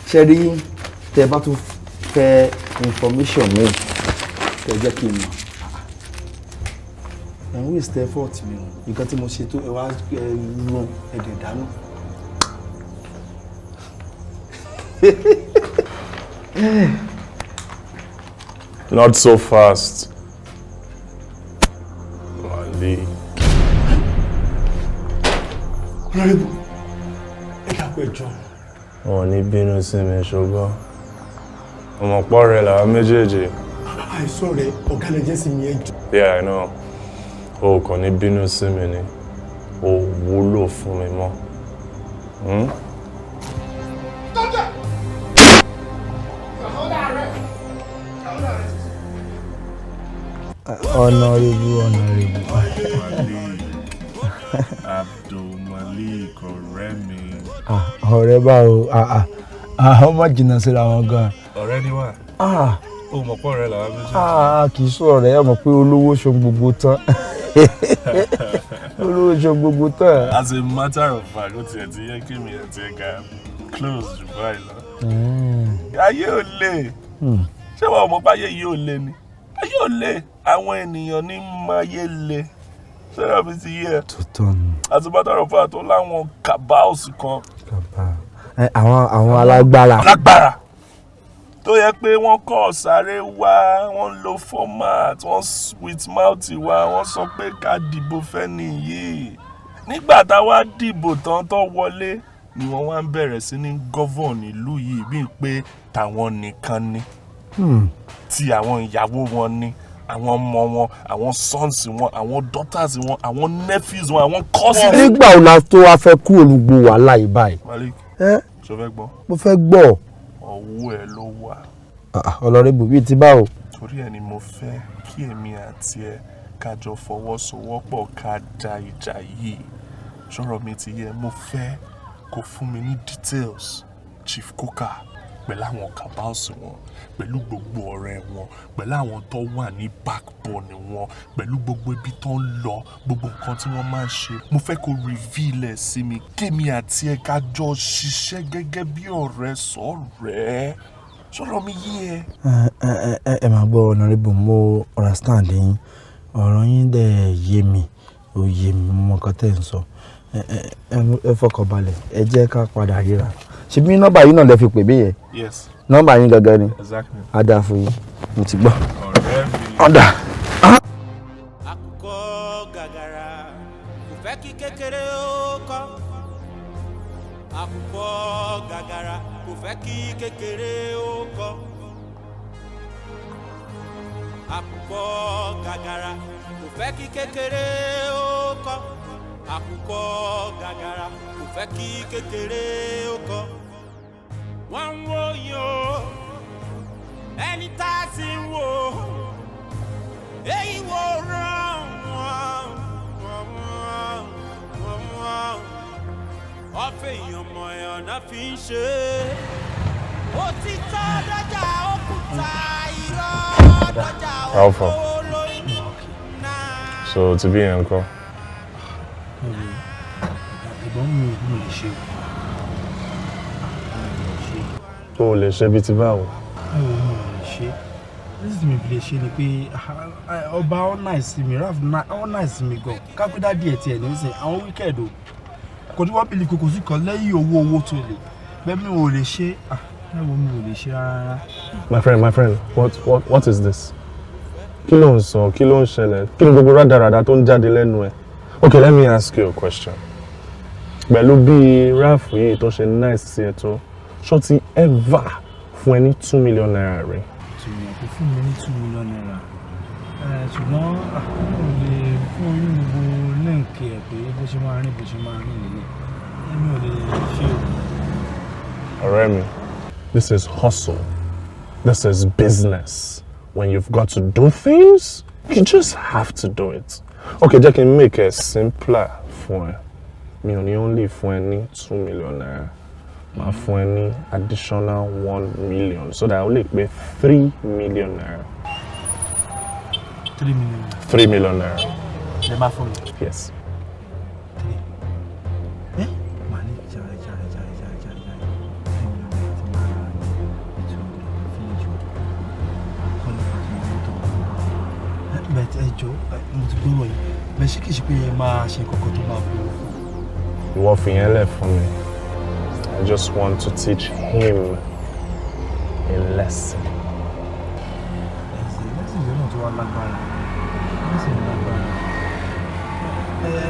ṣe rí tẹ bá tún fẹ́ information mi tẹ jẹ́ kí n mọ̀ ẹ̀ ń waste effort mi o nǹkan tí mo ṣe tó ẹ wá rún ẹ̀dẹ̀ dànù. Not so fast. Wale. Honorable, ẹ dàpọ̀ ẹjọ́. Wọ́n ní bínú sí mi ṣùgbọ́n ọmọ pọ́ rẹ̀ làwọn méjèèjì. Àìsàn rẹ̀ ọ̀gá lè jẹ́ sí mi ẹjọ́. Yeah, I know. O kàn ní bínú sí mi ni. O wúlò fún mi mọ́. Honorable. Abdulmalik ọ̀rẹ́ mi. Ọ̀rẹ́ báwo ọmọ jìnnà síra wọn gan. Ọ̀rẹ́ ni wà. O mọ̀ pọ̀ rẹ̀ làwọn méjèèjì. Kì í sọ ọ̀rẹ́ ẹ mọ̀ pé olówó ṣo gbogbo tán. Olówó ṣo gbogbo tán. As a matter of fact, ó tiẹ̀ ti yẹ kí mi àti ẹ̀ka close jù báyìí lọ. Ayé ò le. Ṣé wàá mọ̀ pé ayé yìí ò le ni? Ayé ò le. Àwọn ènìyàn ní máyé le. Ṣé mi ti yẹ? Tuntun ni. As a matter of fact, ó láwọn cabals kan. Àwọn alágbára. Tó yẹ pé wọ́n kọ́ sáré wá, wọ́n lo format, wọ́n sweet mouth wá, wọ́n sọ pé ká dìbò fẹ́ nìyí. Nígbà táwa dìbò tán tó wọlé ni wọ́n wá ń bẹ̀rẹ̀ sí ní govern ìlú yìí bíi pé tàwọn nìkan ni. Tí àwọn ìyàwó wọn ni, àwọn ọmọ wọn, àwọn sons wọn, àwọn daughters wọn, àwọn nephews wọn, àwọn cousins. Nígbà wo la tó wá fẹ́ kú olùgbò wàhálà yìí báyìí? Malik, ṣo fẹ́ gbọ́? Mo fẹ́ gbọ́. Ọwọ́ ẹ ló wà. Honorable bíi ti báwo? Torí ẹ ni mo fẹ́ kí èmi àti ẹ ká jọ fọwọ́sowọ́pọ̀ ká da ìjà yìí. Ṣọ́rọ̀ mi ti yẹ, mo fẹ́ kó fún mi ní details Chief Coker pẹ̀lú àwọn cabals wọn, pẹ̀lú gbogbo ọ̀rẹ́ wọn, pẹ̀lú àwọn tó wà ní backbone wọn, pẹ̀lú gbogbo ibi tó ń lọ, gbogbo nǹkan tí wọ́n máa ń ṣe. Mo fẹ́ kó reveal ẹ̀ sí mi kémi àti ẹ ká jọ ṣiṣẹ́ gẹ́gẹ́ bí ọ̀rẹ́ sọ̀rẹ́. Ṣọ́rọ̀ mi yé ẹ. Ẹ máa gbọ́ Honorable, mo understand yín ọ̀rọ̀ yín dẹ̀ yé mi ó yé mi mo mọ nǹkan tẹ́ ń sọ ẹ fọkàn balẹ̀ ẹ jẹ́ ká padà ríra ṣe bí nọ́mbà yìí náà lẹ fi pè mí yẹn. Yes. Nọ́mbà yín gangan ni. Exactly. Á dáa fún yín mo ti gbọ́. ọ̀rẹ́ mi. ọ̀dà. àkùkọ gàgàrà kò fẹ́ kí kékeré ó kọ́ àkùkọ gàgàrà kò fẹ́ kí kékeré ó kọ́ àkùkọ gàgàrà kò fẹ́ kí kékeré ó kọ́ àkùkọ gàgàrà kò fẹ́ kí kékeré ó kọ́ wọ́n ń wò yín o ẹni tá a sì ń wò èyí wò rán wọn ọ̀fẹ́ èèyàn mọ̀ èèyàn náà fi ń ṣe òtítọ́ dọ́jà òkúta irọ́ dọ́jà Alpha. olóyìn. So to be uncle. ìbọn mi ò lè ṣe O lè ṣe bí ti báwo. mi ò lè ṣe reason mi fi lè ṣe ni pé ọba ọ̀nàìsí mi raf ọ̀nàìsí mi gan kápẹ́dá díẹ̀ tiẹ̀ ní sìn àwọn wíkẹ̀dù kò tí wọ́n bìlì kòkò sí kan lẹ́yìn owó tó lè bẹ́ẹ̀ mi ò lè ṣe ẹ̀wọ̀n mi ò lè ṣe rárá. My friend, what is this? Kí ló ń sọ? Kí ló ń ṣẹlẹ̀? Kí ni gbogbo rádaràda tó ń jáde lẹ́nu ẹ̀? Okay, let me ask you a question. Pẹ̀lú bí Ralph yìí tó ṣe nice sí ẹ tó, ṣó ti ever fún ẹ ní 2 million naira rẹ̀? ṣùgbọ́n kò fún mi ní 2 million naira ṣùgbọ́n mo lè fún yín gbogbo lẹ́ǹkì ẹ̀ pé bó ṣe máa rìn nílé èmi ò lè ṣe o. Ọ̀rẹ́ mi, this is hustle. This is business. When you've got to do things, you just have to do it. Okay, jẹ́ kí n make it simpler fún ẹ. Mi ò ní only fún ẹ ní 2 million naira. Màá fún ẹ ní additional 1 million so that ó lè pé 3 million naira. 3 million. 3 million naira. Ṣé máa fún mi? Yes. Màá ní jàre. Bẹ̀ẹ̀ ẹ jọ mo ti gbọ́rọ̀ yìí bẹ́ẹ̀ ṣé kìí ṣe pé ẹ máa ṣe kọ̀ọ̀kan tó máa bọ̀. Ìwọ fi yẹn lẹ̀ fún mi. I just want to teach him a lesson. Lesson yìí náà tó wá lágbára. Lesson yìí lágbára.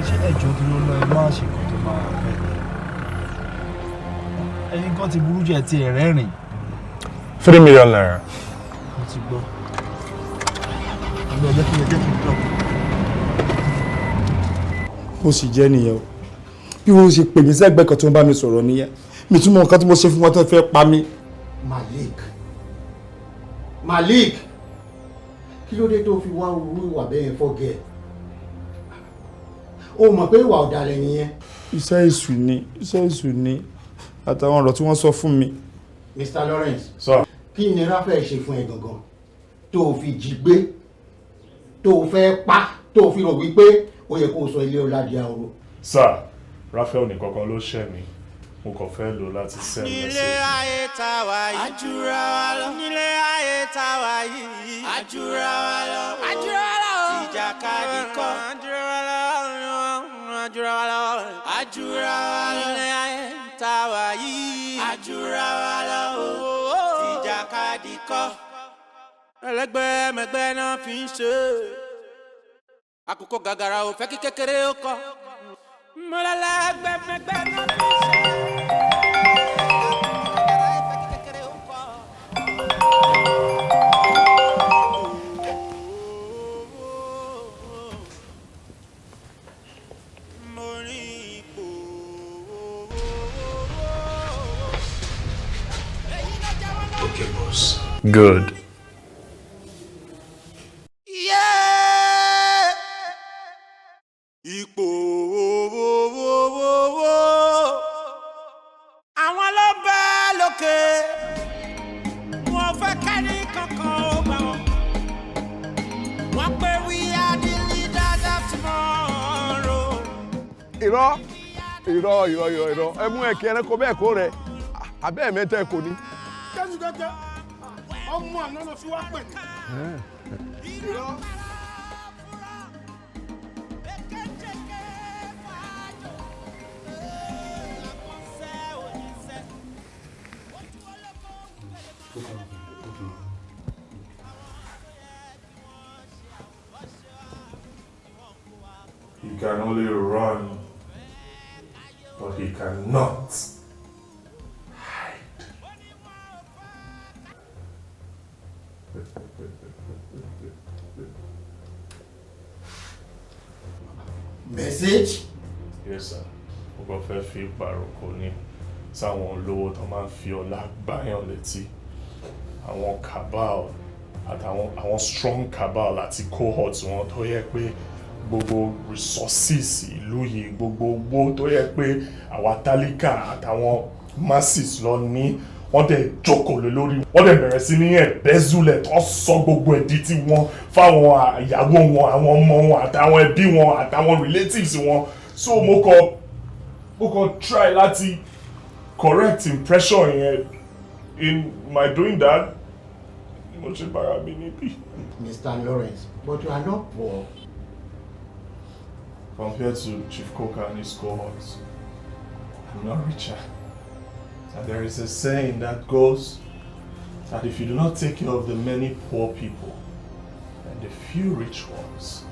Ṣé ẹjọ́ tó lọ ẹ máa ṣe nǹkan tó máa fẹ́. Ẹyin kan ti burú jẹ́ ti ẹ̀rẹ́rìn. 3 million naira. Mo ti gbọ́. Ọjọ́ kí n tọ́. Bó sì jẹ́ nìyẹn o bí wọ́n ṣe pè mí sẹ́gbẹ́ kan tó ń bá mi sọ̀rọ̀ nìyẹn mi tún mọ nǹkan tí mo ṣe fún wọn tó fẹ́ pa mí. Malik kí ló dé tó fi wá orú ìwà bẹ́ẹ̀ fọ́gẹ̀ o mọ̀ pé ìwà ọ̀dàlẹ̀ nìyẹn. iṣẹ́ èṣù ni àtàwọn ọ̀rọ̀ tí wọ́n sọ fún mi. Mr. Lawrence sọ kí ni Raphael ṣe fún ẹ gangan tó fi jí gbé tó fẹ́ pa tó fi rò wípé ó yẹ kó sọ ilé ọlá di ahoro. Sir, Raphael ní kankan ló ṣẹ̀ mí. Mo kàn fẹ́ lò láti send message. Nílé ayé tá wà yìí. Àjùra wa lọ. Nílé ayé tá wà yìí. Àjùra wa lọ. Àjùra wa lọ. Ìjàkadì kọ́. Àjùra wa lọ. Àjùra wa lọ. Àjùra wa lọ. Nílé ayé tá wà yìí. Àjùra wa lọ. Ìjàkadì kọ́. Ẹlẹgbẹ́ mẹgbẹ́ náà fi ń ṣe. Àkùkọ gàgàrà ò fẹ́ kí kékeré ó kọ́. Mọ̀lẹ́lẹ́gbẹ́ mẹgbẹ́ náà fi ń ṣe. Okay, boss. Good. Ipò àwọn ló bẹ lókè wọn fẹ́ kẹ́ni kankan ó bá wọn. Wọ́n pé we are the leaders of tomorrow. Irọ́ ẹ mú ẹ̀kẹ́ ẹranko bẹ́ẹ̀ kó rẹ̀ abẹ́ ẹ̀mẹ́tẹ́ kò ní. Kẹ́sìkẹ́kẹ́ ọmọ àná ló fi wá pè ní. can only run, but he cannot hide. Message? Yes, sir. Mo kàn fẹ́ fi pàrọ̀kọ ní sáwọn olówó tó máa ń fi ọlá gbáyàn létí. Àwọn cabal àtàwọn strong cabal àti cohorts wọn tó yẹ pé gbogbo resources ìlú yìí, gbogbo owó tó yẹ pé àwa tálíkà àtàwọn masses lọ ní wọ́n dẹ̀ jókòó lé lórí, wọ́n dẹ̀ bẹ̀rẹ̀ sí ní ẹ̀bẹ́zulẹ̀ tó sọ gbogbo ẹ̀dí tí wọ́n fáwọn ìyàwó wọn, àwọn ọmọ wọn àtàwọn ẹbí wọn àtàwọn relatives wọn. So mo kàn try láti correct impression yẹn. In my doing that, mo ṣe bára mi níbí. Mr. Lawrence, but you are not poor. Compared to Chief Coker and his cohorts, I'm not richer. And there is a saying that goes that if you do not take care of the many poor people, then the few rich ones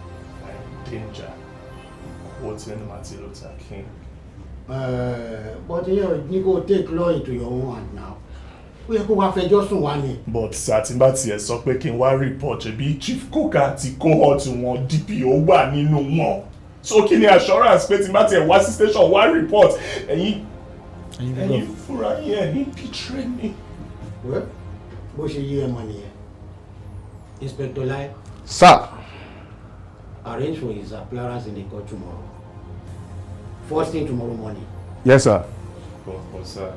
are in danger. Quoting Martin Luther King. But you go take law into your own hand now. We go wá fẹjọ́ sùn wá ni. But Satimba tiẹ̀ sọ pé kí n wá report bí Chief Coker àti cohort wọn DPO wà nínú wọn. So kí ni assurance pé tí n bá tiẹ̀ wá sí station wá report ẹ̀yin fúnra yẹn ní betray me. Well, bó ṣe yí ẹ mọ̀ nìyẹn. Inspector Lai. Sir. Arrange for his appearance in the court tomorrow. First thing tomorrow morning. Yes, sir. But sir,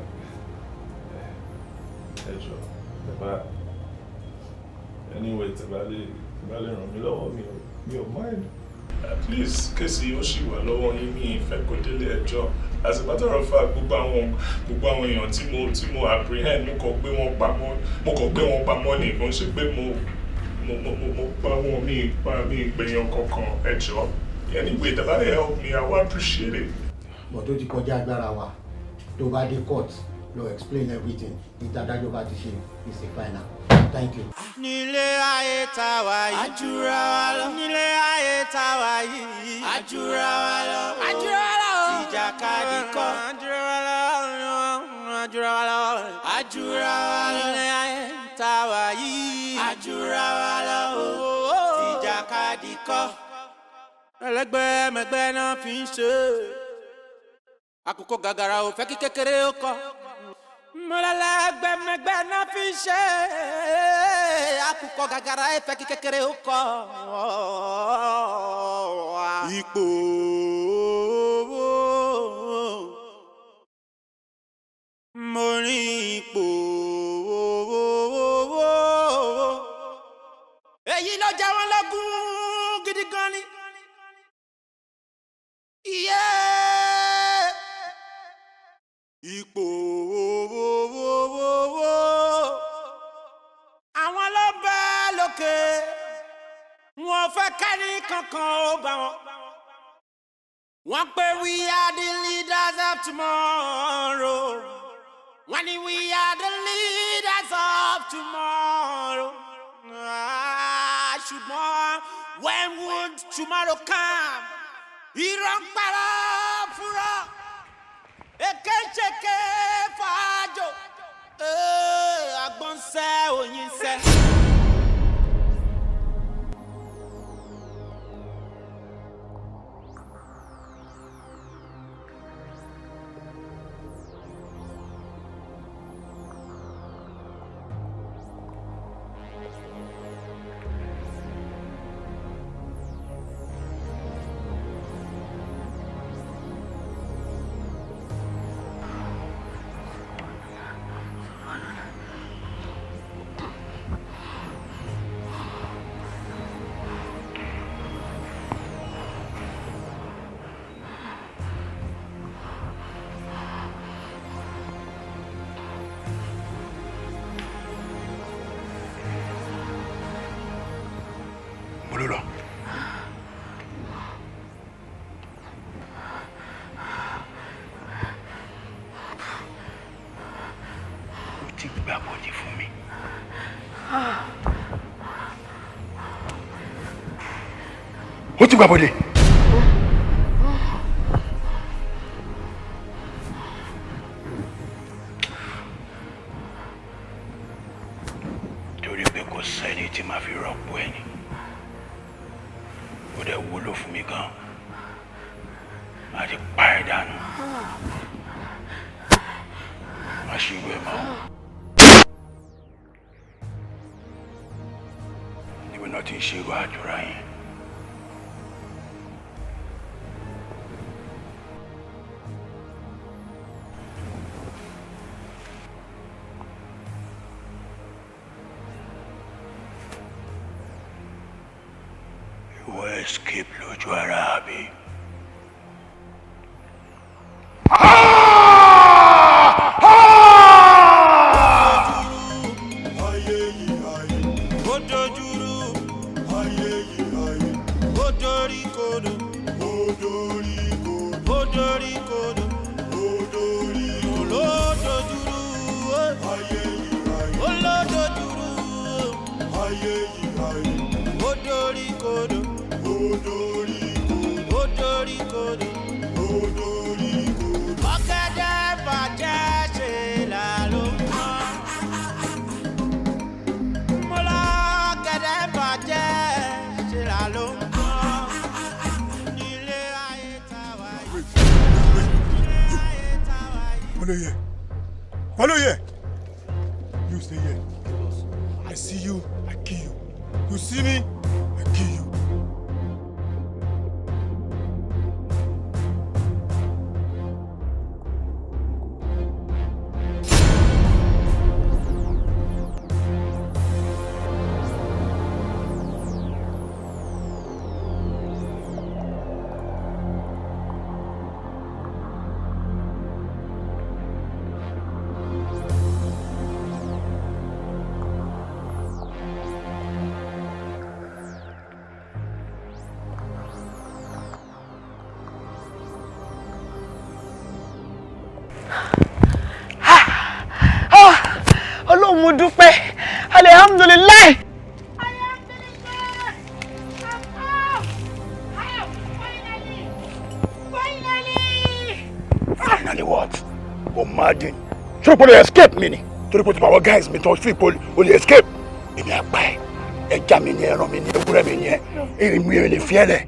anyway, tẹ̀bálẹ̀ ràn mí lọ́wọ́ mi ò mind. At least kèsì ó ṣì wà lọ́wọ́ yín, mi ìfẹ́ kó délé ẹjọ́. As a matter of fact, gbogbo àwọn èèyàn tí mo apprehend, mo kàn gbé wọn pamọ́ ní kò ń ṣe pé mo pa wọn mi ìgbéyàn kankan ẹjọ́. Anyway, tẹ̀bálẹ̀ help me, I will appreciate it. But ó ti kọjá agbára wa. Tó bá dé court, lọ explain everything. Ìtàdájọ́ bá ti ṣe is a final. Thank you. Nílé ayé tá wà yìí. Àjùra wa lọ. Nílé ayé tá wà yìí. Àjùra wa lọ. Àjùra wa lọ. Tìjàkadì kọ́. Àjùra wa lọ. Àjùra wa lọ. Àjùra wa lọ. Nílé ayé tá wà yìí. Àjùra wa lọ. Tìjàkadì kọ́. Ẹlẹgbẹ́ mẹgbẹ́ náà fi ń ṣe. Àkùkọ gàgàrà ò fẹ́ kí kékeré ó kọ́. Mọ̀lẹ́lẹ́gbẹ́ mẹgbẹ́ náà fi ń ṣe. Àkùkọ gàgàrà ò fẹ́ kí kékeré ó kọ́. Ipò mo ní ipò. Èyí ló jẹ́ wọ́n lógún gidi gan ni. Ipò àwọn ló bẹ lókè, wọn fẹ́ kẹ́ni kankan ó bá wọn. Wọ́n pé we are the leaders of tomorrow. Wọ́n ní we are the leaders of tomorrow. Ṣùgbọ́n when would tomorrow come? Irọ́ ń parọ́ fúnra. Ekecheke fàájò, agbọ̀nsẹ̀ òyìnsẹ̀. Ó ti gbàbọ̀dé. tí màá fi rọ́pò ẹ̀ ni ó dẹ̀ wúlò fún mi gan má ti pa ẹ̀ dànù má ṣe ìwé mọ́ níbi náà ti ń ṣe irú àdúrà yẹn. Escape lójú ara mi. Follow here. You stay here. I see you, I kill you. You see me, I kill you. Ọlọ́run mo dúpẹ́ alihamdulilayi. Finally what? O madin. Ṣé o kò lè escape mi ni? Torí pé o ti bá àwọn guys mi tán fún ìpolì o lè escape. Èmi àgbà ẹ̀ ẹja mi ni ẹran mi ni ewúrẹ́ mi ni ẹ èrè mi ò lè fi ẹ lẹ̀.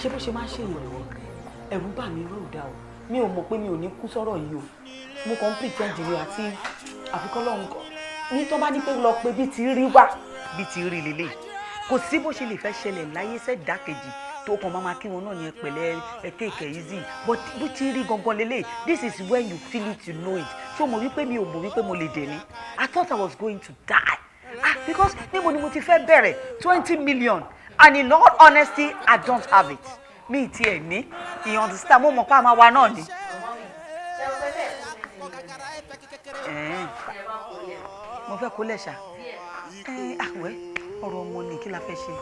Ṣé bó ṣe máa ṣe ìrànwọ́ ẹ̀rù bà mí rò dá o mi ò mọ̀ pé mi ò ní kú sọ́rọ̀ yìí o mo kàn ń pretend ni àti àfikọ́ lọ́hùn kan ní tó bá ní pé lọ pé bí ti rí wá bí ti rí lélẹ̀ kò sí bó ṣe lè fẹ́ ṣẹlẹ̀ láyé sẹ́dá kejì tó kàn máa kí wọn náà ní pẹ̀lẹ́ ẹ̀kẹ́kẹ́ easy but bó ti rí gangan lélẹ̀ this is when you feel it you know it ṣé o mọ̀ wípé mi ò mọ̀ wípé mo lè dẹ̀ ni I thought I was going to die because níbo ni mo ti fẹ́ bẹ̀rẹ̀ 20 million. And in all honesty, I don't have it. Me tiẹ̀ ní, you understand? Mo mọ̀ pé àmà wa náà ni. Mo fẹ́ kó lẹ́ṣà. Àwẹ̀ ọ̀rọ̀ ọmọ ni kí la fẹ́ ṣe.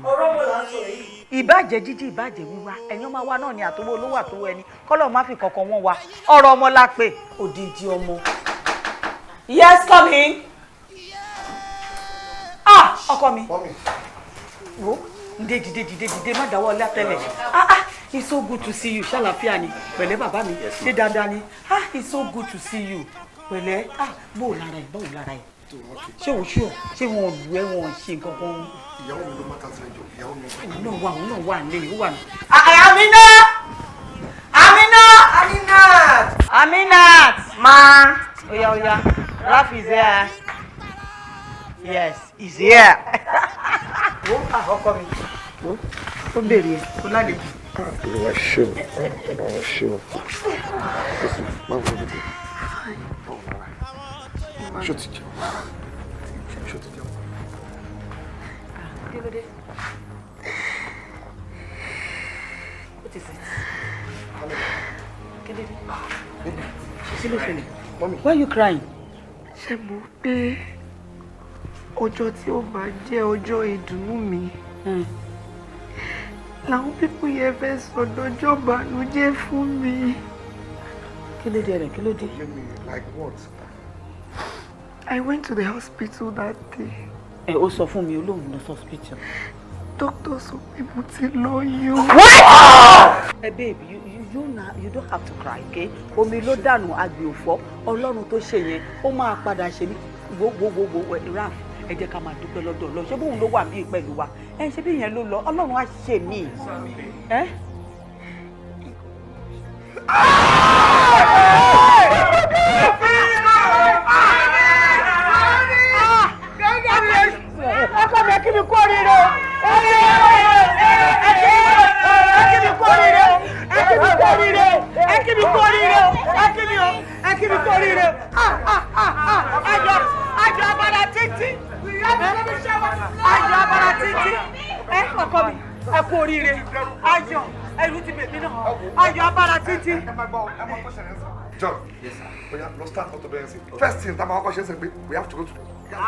Ọ̀rọ̀ ọmọ là ń sọ yìí. Ìbàjẹ́ jíjí ìbàjẹ́ wíwá ẹ̀yin ọmọ wa náà ni àtọwọ́ olówó àtọwọ́ ẹni kọ́lọ́ má fi kankan wọn wá ọ̀rọ̀ ọmọ la pè òdìdí ọmọ. Yes, come in. Ọkọ mi wo dìde má dáwọ́ ọlá tẹ́lẹ̀ it's so good to see you ṣàlàfíà ni pẹ̀lẹ́ bàbá mi ṣé dáadáa ni it's so good to see you pẹ̀lẹ́ báwo lára ẹ̀ ṣé o ṣú ọ ṣé wọn lù ẹ́ wọn ṣe nǹkan kan. ìyàwó mi ló má ta sí ẹjọ́ ìyàwó mi. òun náà wà nílé ó wà ní. Aminat ma oya Ralph is here. Yes, he's here. Ọkọ mi. Ó bèrè ẹ̀ kó lálejò. Olúwa ṣeun, Olúwa ṣeun. Máa ń wọlé dé. Ṣó ti jẹun? Kílódé. What is it? Kílódé. Kí ló ṣẹlẹ̀? Why are you crying? Ṣé mo pé ọjọ́ tí ó máa jẹ́ ọjọ́ ìdùnnú mi làwọn pípọ̀ yẹn fẹ́ sọdọ́jọ́ bànújẹ́ fún mi. Kílódé rẹ̀ kílódé. Like what? I went to the hospital that day. Ó sọ fún mi olóhùn lọ hospital. Doctor sọ pé mo ti lóyún. Babe, you don't have to cry, okay? Omi ló dànù àgbè òfò. Ọlọ́run tó ṣe yẹn, ó máa padà ṣe ní gbogbo Raf. Ẹ jẹ́ ká máa dúpẹ́ lọ́dọ̀ Ọlọ́run. Ṣé bóun ló wà bí pẹ̀lú wa? Ṣé bí yẹn ló lọ? Ọlọ́run á ṣe mí. Ọkọ mi kí mi kú oríire. Ẹ kí mi kú oríire. Àjọ abala títí. Àjọ abala títí. Ọkọ mi ẹ kú oríire. Àjọ ẹrú ti bèbí náà. Àjọ abala títí. John, yes, sir. Let's start for the first thing, we have to go to No.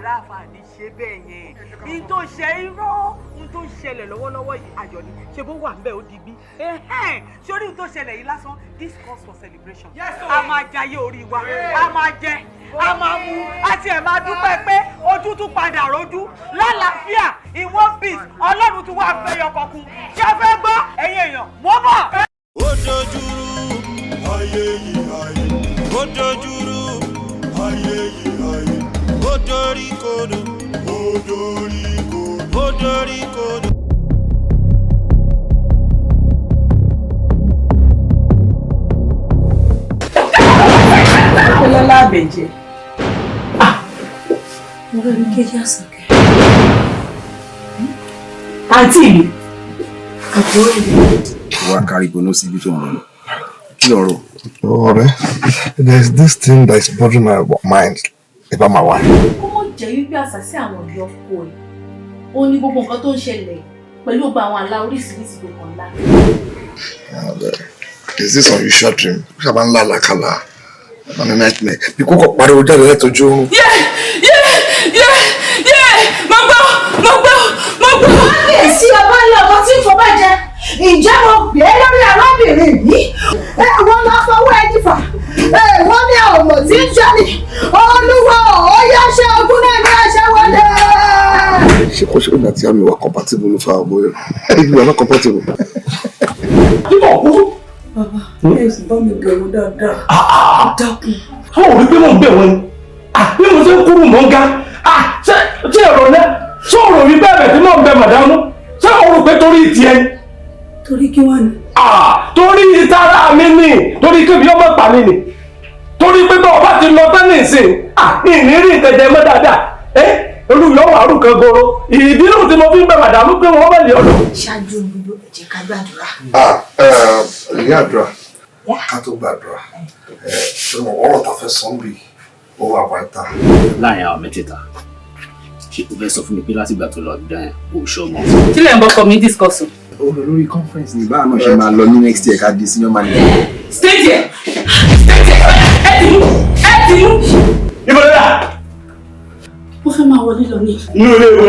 Rafa ní ṣe bẹ́ẹ̀ yẹn. Ní tó ṣe irọ́, ní tó ṣẹlẹ̀ lọ́wọ́lọ́wọ́ yìí ayọ̀ ni. Ṣé bó wà ń bẹ̀ ó digbí? Sórí ní tó ṣẹlẹ̀ yìí lásán, this calls for celebration. A máa jayé orí wa, a máa jẹ, a máa mu, àti ẹ̀ máa dúpẹ́ pé ojú tún padà rojú. Lálàáfíà, in one piece, Ọlọ́run tún wá fẹ́ yọkọ̀kun. Ṣé fẹ́ gbọ́? Ẹ̀yin èèyàn, mo bọ̀. Ó dojúrú ayé yìí ayé. Ó dojúrú ayé yìí ayé. Ó dorí kodò. Ó dorí kodò. Ó dorí kodò. Ọlọ́lá àbẹ̀jẹ́. Mo rẹ̀ ní kéjì àsọ̀kẹ́. Àǹtí mi. Àbúrò mi. Wá kárí gbóná síbi tó ń lọ. Kí ló rò? Ọ̀rẹ́, there is this thing that is bothering my mind about my wife. Ó mọ̀ jẹ́ wípé àṣàsí àwọn ọ̀dọ́ ọkọ ẹ̀. Ó ní gbogbo nǹkan tó ń ṣẹlẹ̀ pẹ̀lú gbogbo àwọn àlá oríṣiríṣi tó kàn lá. Is this unusual dream? Ṣé àbá ńlá àlàkàlà? I'm a nightmare. Bí kókò pariwo jáde látọjú oorun. Kábíyèsí ọba ńlá ọba tí ń fọba jẹ. Ǹjẹ́ mo gbé lórí arábìnrin yìí? Wọ́n máa fọwọ́ ẹni fà. Wọ́n ní ọmọ tí ń jẹ́ ni. Olúwa ó yá ṣe ogún náà ní àṣẹ wọlé. Ṣé kò ṣe ó dàtí àmì wa compatible ló fa ọmọ yẹn? You are not compatible. Bàbá, ẹ sì bá mi bẹ̀rù dáadáa. Dákun. Ó rí pé mò ń bẹ̀ wọ́n ni. Bí mo ṣe ń kúrú mò ń ga. Ṣé ẹ̀rọ náà? Ṣé o rò wí bẹ́ẹ̀ tí mò ń bẹ màdámù? Ṣé o rò pé torí tiẹ̀ ni? Torí kí wá ni? Torí ìtara mi ni. Torí kébì ọmọ pa mi ni. Torí pé bá ọba ti lọ tán nìsín. Ìnírí ìtẹ̀jẹ̀ mọ́ dáadáa. Olùyọ̀ wà rú kan goro. Ìdílù tí mo fi ń bẹ màdámù pé wọ́n bẹ̀ lé ọ̀dọ̀. Ṣáájú gbogbo ẹ jẹ́ ká gbàdúrà. Ìyá àdúrà, ká tó gbàdúrà. Ṣé mo ọ̀rọ̀ ta fẹ́ sọ́n bí ó wà pátá? Láàrin àwọn mẹ́tẹ̀ẹ̀ta, ṣé o fẹ́ sọ fún mi pé láti ìgbà tó lọ dá ẹ̀ o ṣọmọ? Kí lẹ̀ ń bọ́ kọ́ mi discuss? Olórí conference ní báà náà ṣe máa lọ ní next year ká di senior manager. Stay there! Ẹ ti mú! Ibo ló dà? Mo fẹ́ máa wọlé lọ ní. Inú ilé wo?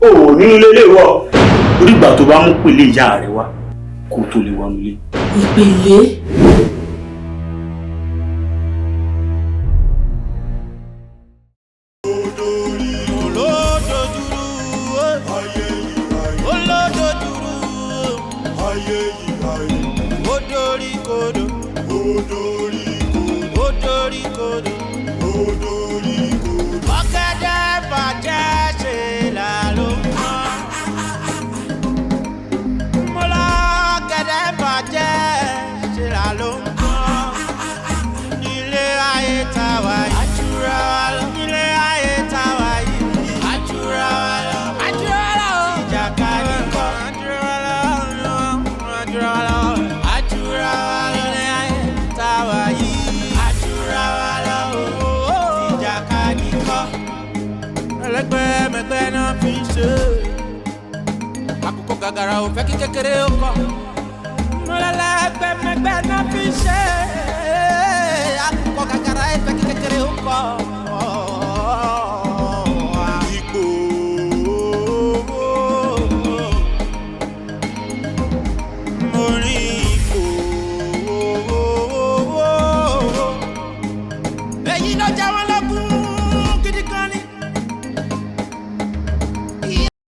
O ò nínú ilé wọ. Onígbà tó bá mú pèlè ìyá rẹ wá kó tó lè wọnú ilé. Ìpèlè? ẹlẹ́gbẹ́ náà fi ń ṣe àkókò gàgàrà ò fẹ́ kí kékeré ó kọ́ ẹlẹ́gbẹ́ náà fi ń ṣe àkókò gàgàrà ò fẹ́ kí kékeré ó kọ́.